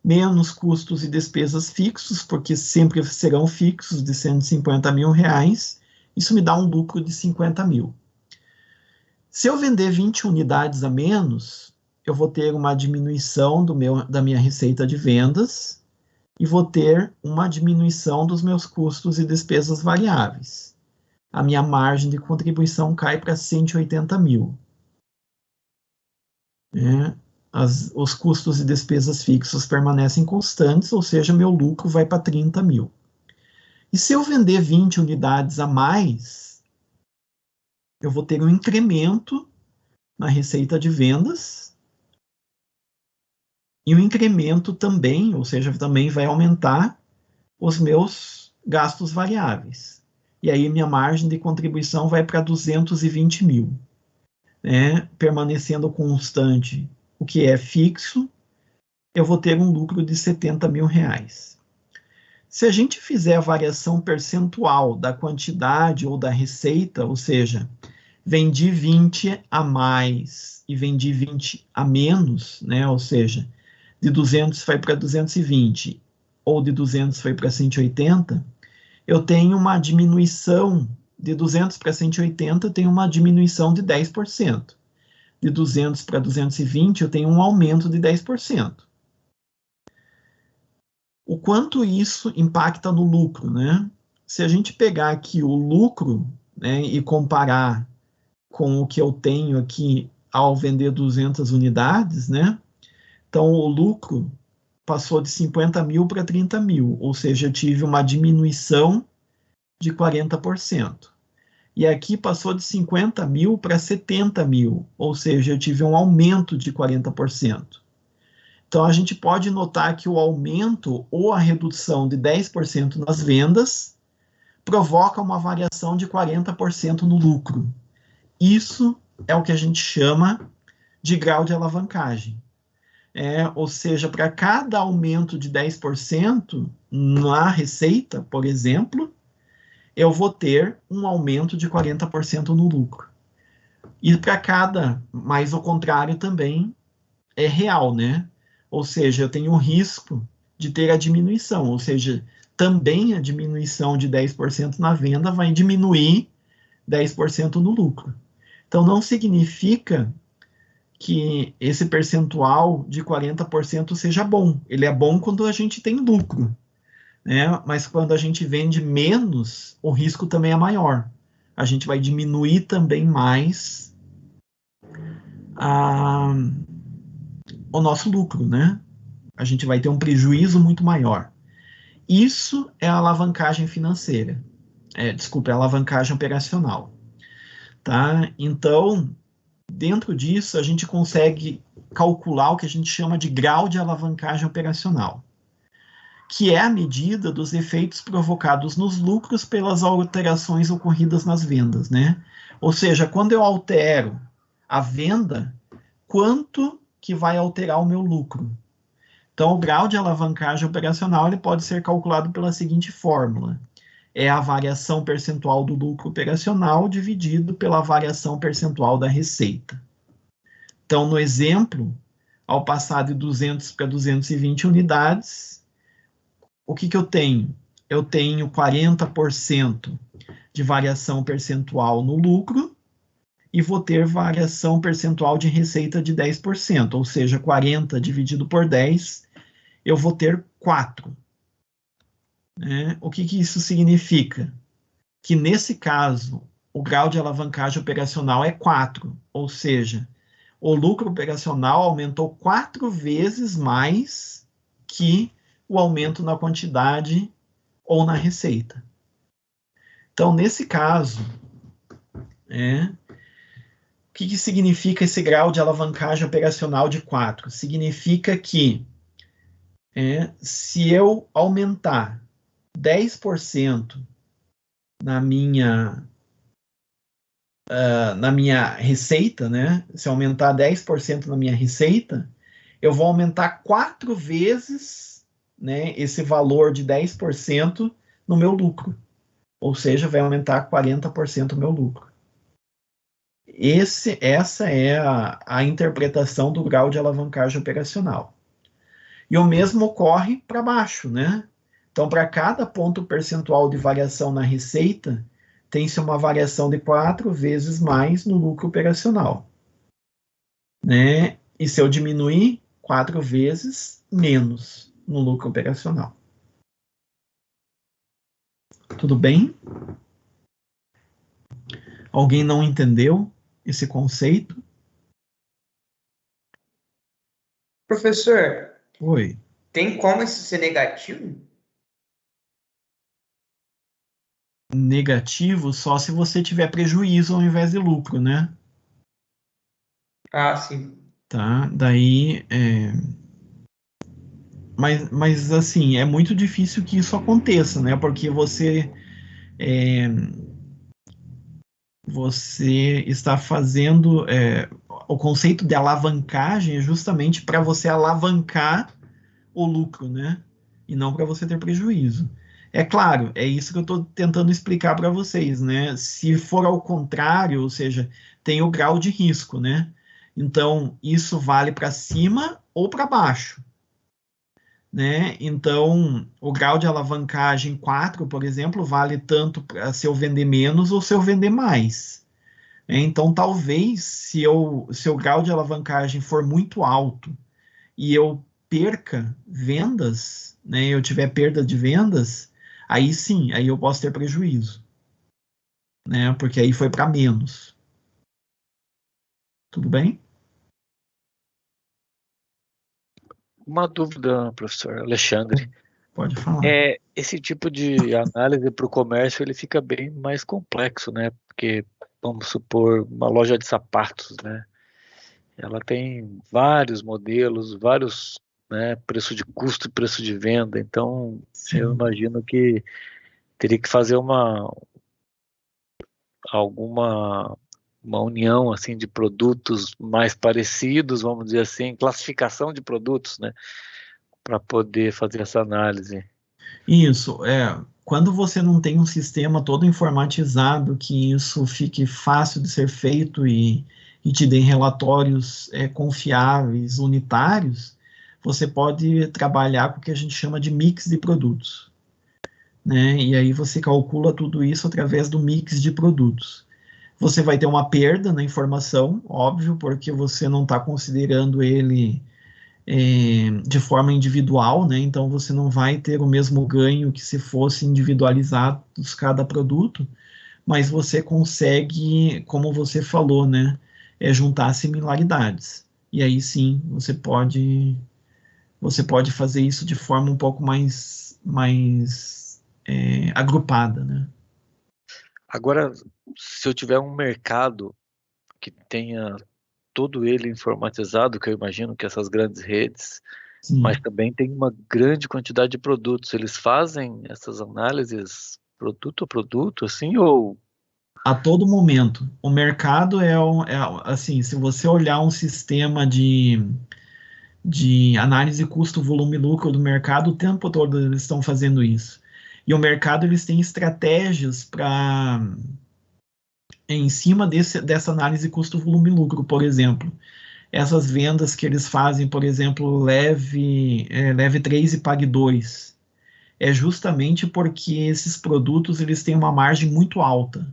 Menos custos e despesas fixos, porque sempre serão fixos, de R$ 150 mil, isso me dá um lucro de 50 mil. Se eu vender 20 unidades a menos, eu vou ter uma diminuição da minha receita de vendas e vou ter uma diminuição dos meus custos e despesas variáveis. A minha margem de contribuição cai para 180 mil. Os custos e despesas fixos permanecem constantes, ou seja, meu lucro vai para 30 mil. E se eu vender 20 unidades a mais, eu vou ter um incremento na receita de vendas e um incremento também, ou seja, também vai aumentar os meus gastos variáveis. E aí minha margem de contribuição vai para 220 mil, permanecendo constante o que é fixo, eu vou ter um lucro de 70 mil reais. Se a gente fizer a variação percentual da quantidade ou da receita, ou seja, vendi 20 a mais e vendi 20 a menos, ou seja, de 200 foi para 220 ou de 200 foi para 180, eu tenho uma diminuição de 200 para 180, eu tenho uma diminuição de 10%. De 200 para 220, eu tenho um aumento de 10%. O quanto isso impacta no lucro, Se a gente pegar aqui o lucro, e comparar com o que eu tenho aqui ao vender 200 unidades, Então, o lucro passou de 50 mil para 30 mil, ou seja, eu tive uma diminuição de 40%. E aqui passou de 50 mil para 70 mil, ou seja, eu tive um aumento de 40%. Então, a gente pode notar que o aumento ou a redução de 10% nas vendas provoca uma variação de 40% no lucro. Isso é o que a gente chama de grau de alavancagem. Ou seja, para cada aumento de 10% na receita, por exemplo, eu vou ter um aumento de 40% no lucro. E para cada, mas o contrário também é real, Ou seja, eu tenho o risco de ter a diminuição, ou seja, também a diminuição de 10% na venda vai diminuir 10% no lucro. Então, não significa que esse percentual de 40% seja bom. Ele é bom quando a gente tem lucro, mas quando a gente vende menos, o risco também é maior. A gente vai diminuir também mais o nosso lucro, A gente vai ter um prejuízo muito maior. Isso é a alavancagem financeira. É a alavancagem operacional. Tá? Então, dentro disso, a gente consegue calcular o que a gente chama de grau de alavancagem operacional, que é a medida dos efeitos provocados nos lucros pelas alterações ocorridas nas vendas, Ou seja, quando eu altero a venda, quanto que vai alterar o meu lucro? Então, o grau de alavancagem operacional ele pode ser calculado pela seguinte fórmula. é a variação percentual do lucro operacional dividido pela variação percentual da receita. Então, no exemplo, ao passar de 200 para 220 unidades, o que eu tenho? Eu tenho 40% de variação percentual no lucro e vou ter variação percentual de receita de 10%, ou seja, 40 dividido por 10, eu vou ter 4. O que isso significa? Que nesse caso, o grau de alavancagem operacional é 4, ou seja, o lucro operacional aumentou 4 vezes mais que o aumento na quantidade ou na receita. Então, nesse caso, o que significa esse grau de alavancagem operacional de 4? Significa que se eu aumentar 10% na minha receita, né? Se aumentar 10% na minha receita, eu vou aumentar 4 esse valor de 10% no meu lucro. Ou seja, vai aumentar 40% o meu lucro. Essa é a interpretação do grau de alavancagem operacional. E o mesmo ocorre para baixo, né? Então, para cada ponto percentual de variação na receita, tem-se uma variação de 4 vezes mais no lucro operacional. Né? E se eu diminuir, 4 vezes menos no lucro operacional. Tudo bem? Alguém não entendeu esse conceito? Professor, Oi. tem como isso ser negativo? Negativo só se você tiver prejuízo ao invés de lucro, né? Ah, sim. Tá? Daí, mas assim, é muito difícil que isso aconteça, né? Porque você está fazendo o conceito de alavancagem é justamente para você alavancar o lucro, né? E não para você ter prejuízo. É claro, é isso que eu estou tentando explicar para vocês, né? Se for ao contrário, ou seja, tem o grau de risco, né? Então, isso vale para cima ou para baixo, né? Então, o grau de alavancagem 4, por exemplo, vale tanto para se eu vender menos ou se eu vender mais. Então, talvez, se o grau de alavancagem for muito alto e eu perca vendas, né, eu tiver perda de vendas, aí sim, aí eu posso ter prejuízo, né, porque aí foi para menos. Tudo bem? Uma dúvida, professor Alexandre. Pode falar. Esse tipo de análise para o comércio ele fica bem mais complexo, né? Porque, vamos supor, uma loja de sapatos, né? Ela tem vários modelos, vários, né, preço de custo e preço de venda. Então, Sim. eu imagino que teria que fazer uma união assim de produtos mais parecidos, vamos dizer assim, classificação de produtos, né, para poder fazer essa análise. Isso, quando você não tem um sistema todo informatizado, que isso fique fácil de ser feito e te dê relatórios confiáveis, unitários, você pode trabalhar com o que a gente chama de mix de produtos, né? E aí você calcula tudo isso através do mix de produtos. Você vai ter uma perda na informação, óbvio, porque você não está considerando ele de forma individual, né? Então você não vai ter o mesmo ganho que se fosse individualizados cada produto, mas você consegue, como você falou, né? Juntar similaridades. E aí sim, você pode fazer isso de forma um pouco mais agrupada, né? Agora, se eu tiver um mercado que tenha todo ele informatizado, que eu imagino que essas grandes redes, Sim. mas também tem uma grande quantidade de produtos, eles fazem essas análises produto a produto, assim, ou... A todo momento. O mercado assim, se você olhar um sistema de análise custo, volume e lucro do mercado, o tempo todo eles estão fazendo isso. E o mercado, eles têm estratégias para, em cima dessa análise custo-volume-lucro, por exemplo. Essas vendas que eles fazem, por exemplo, leve 3 e pague 2, é justamente porque esses produtos eles têm uma margem muito alta.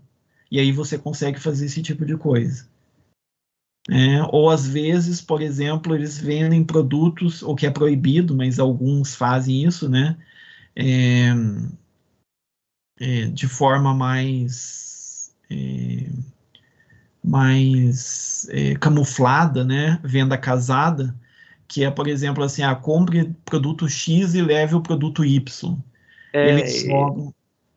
E aí você consegue fazer esse tipo de coisa. Ou às vezes, por exemplo, eles vendem produtos, o que é proibido, mas alguns fazem isso, né? De forma mais camuflada, né? Venda casada, que é, por exemplo, assim, compre produto X e leve o produto Y. Eles É, jogam,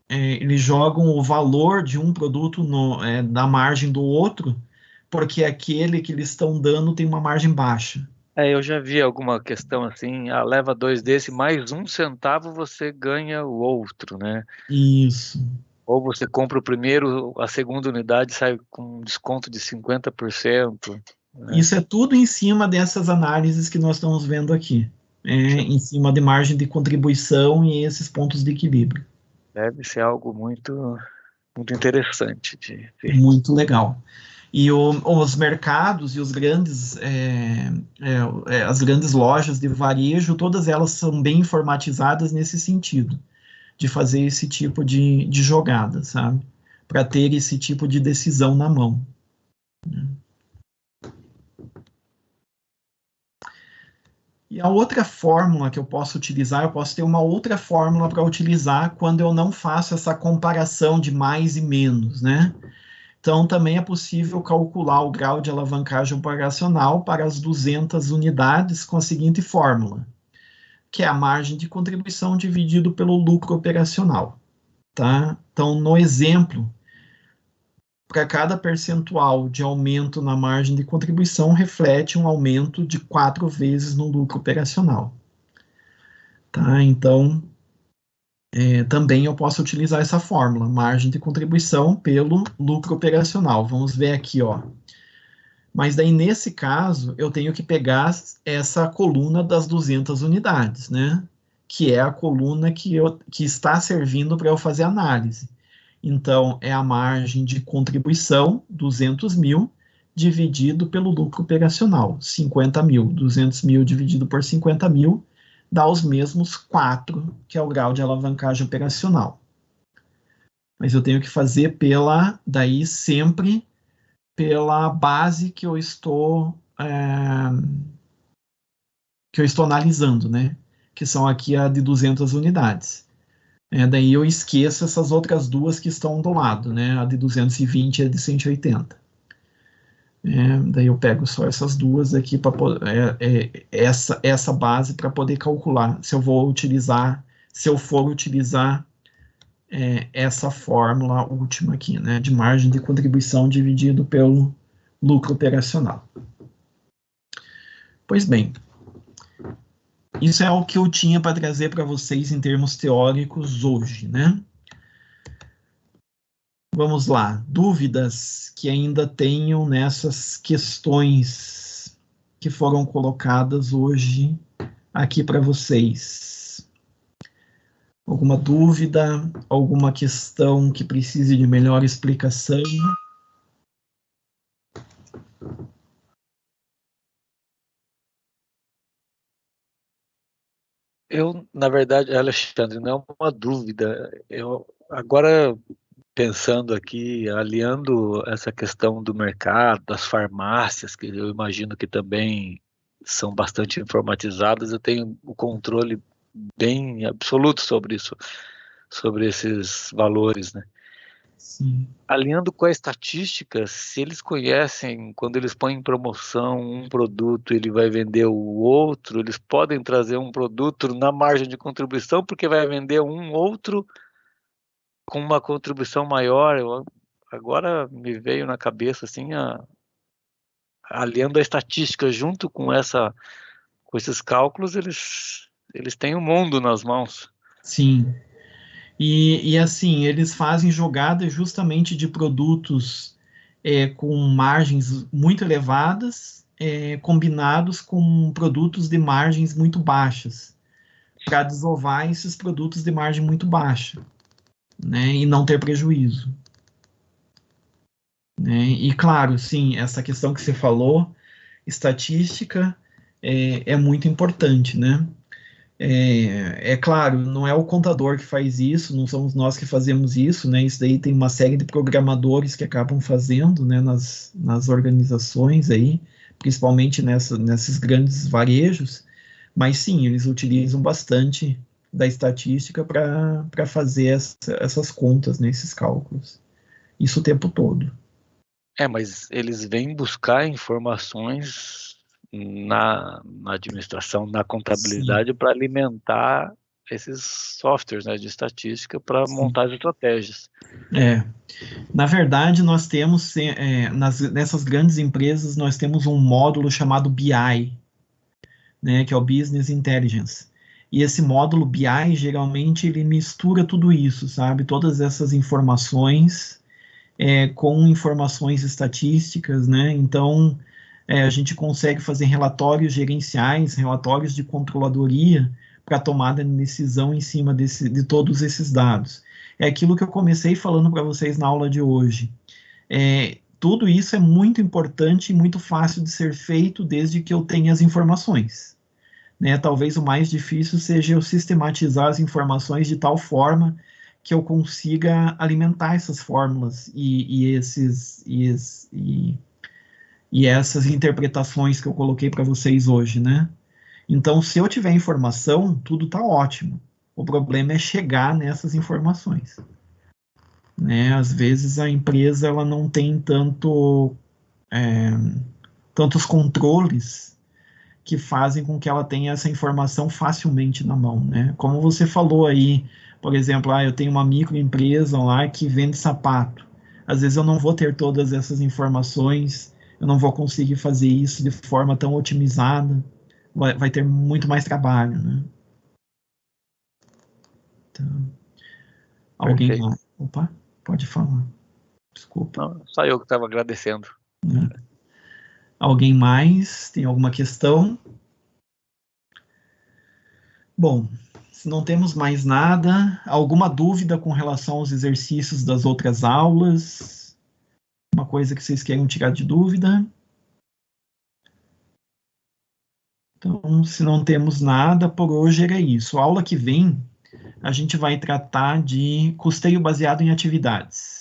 eles jogam o valor de um produto na margem do outro, porque aquele que eles estão dando tem uma margem baixa. eu já vi alguma questão assim, leva 2 desse, mais 1 centavo você ganha o outro, né? Isso. Ou você compra o primeiro, a segunda unidade sai com um desconto de 50%, né? Isso é tudo em cima dessas análises que nós estamos vendo aqui, em cima de margem de contribuição e esses pontos de equilíbrio. Deve ser algo muito, muito interessante de ver. Muito legal. E os mercados e as grandes lojas de varejo, todas elas são bem informatizadas nesse sentido, de fazer esse tipo de jogada, sabe? Para ter esse tipo de decisão na mão. E a outra fórmula que eu posso utilizar, eu posso ter uma outra fórmula para utilizar quando eu não faço essa comparação de mais e menos, né? Então, também é possível calcular o grau de alavancagem operacional para as 200 unidades com a seguinte fórmula, que é a margem de contribuição dividido pelo lucro operacional, tá? Então, no exemplo, para cada percentual de aumento na margem de contribuição, reflete um aumento de 4 vezes no lucro operacional. Tá? Então, também eu posso utilizar essa fórmula, margem de contribuição pelo lucro operacional. Vamos ver aqui, ó. Mas daí, nesse caso, eu tenho que pegar essa coluna das 200 unidades, né? Que é a coluna que está servindo para eu fazer análise. Então, é a margem de contribuição, 200 mil, dividido pelo lucro operacional, 50 mil. 200 mil dividido por 50 mil dá os mesmos 4, que é o grau de alavancagem operacional. Mas eu tenho que fazer daí sempre pela base que eu estou analisando, né? Que são aqui a de 200 unidades. Daí eu esqueço essas outras duas que estão do lado, né? A de 220 e a de 180. Daí eu pego só essas duas aqui para essa base para poder calcular se eu for utilizar essa fórmula última aqui, né? De margem de contribuição dividido pelo lucro operacional. Pois bem, isso é o que eu tinha para trazer para vocês em termos teóricos hoje, né? Vamos lá, dúvidas que ainda tenham nessas questões que foram colocadas hoje aqui para vocês? Alguma dúvida, alguma questão que precise de melhor explicação? Na verdade, Alexandre, não é uma dúvida. Eu agora pensando aqui, aliando essa questão do mercado, das farmácias, que eu imagino que também são bastante informatizadas, eu tenho o controle bem absoluto sobre isso, sobre esses valores, né? Sim. Alinhando com a estatística, se eles conhecem, quando eles põem em promoção um produto, ele vai vender o outro, eles podem trazer um produto na margem de contribuição, porque vai vender um outro com uma contribuição maior. Agora me veio na cabeça assim, aliando a estatística junto com esses cálculos, eles têm o mundo nas mãos. Sim. E assim, eles fazem jogadas justamente de produtos com margens muito elevadas, combinados com produtos de margens muito baixas, para desovar esses produtos de margem muito baixa, né, e não ter prejuízo. Né? E claro, sim, essa questão que você falou, estatística, é muito importante, né? É claro, não é o contador que faz isso, não somos nós que fazemos isso, né? Isso daí tem uma série de programadores que acabam fazendo, né, nas organizações aí, principalmente nesses grandes varejos, mas sim, eles utilizam bastante da estatística para fazer essas contas, né, esses cálculos. Isso o tempo todo. Mas eles vêm buscar informações na administração, na contabilidade, para alimentar esses softwares, né, de estatística para montar as estratégias. Na verdade, nós temos, nessas grandes empresas, nós temos um módulo chamado BI, né, que é o Business Intelligence. E esse módulo BI, geralmente, ele mistura tudo isso, sabe? Todas essas informações com informações estatísticas, né? Então, a gente consegue fazer relatórios gerenciais, relatórios de controladoria para tomada de decisão em cima de todos esses dados. É aquilo que eu comecei falando para vocês na aula de hoje. Tudo isso é muito importante e muito fácil de ser feito desde que eu tenha as informações. Né? Talvez o mais difícil seja eu sistematizar as informações de tal forma que eu consiga alimentar essas fórmulas e essas interpretações que eu coloquei para vocês hoje, né? Então, se eu tiver informação, tudo está ótimo. O problema é chegar nessas informações. Né? Às vezes a empresa ela não tem tantos controles que fazem com que ela tenha essa informação facilmente na mão, né? Como você falou aí, por exemplo, eu tenho uma microempresa lá que vende sapato. Às vezes eu não vou ter todas essas informações, eu não vou conseguir fazer isso de forma tão otimizada, vai ter muito mais trabalho, né? Então, alguém lá? Opa, pode falar. Desculpa. Não, só eu que estava agradecendo. Né? Alguém mais? Tem alguma questão? Bom, se não temos mais nada, alguma dúvida com relação aos exercícios das outras aulas? Uma coisa que vocês queiram tirar de dúvida? Então, se não temos nada, por hoje era isso. A aula que vem, a gente vai tratar de custeio baseado em atividades.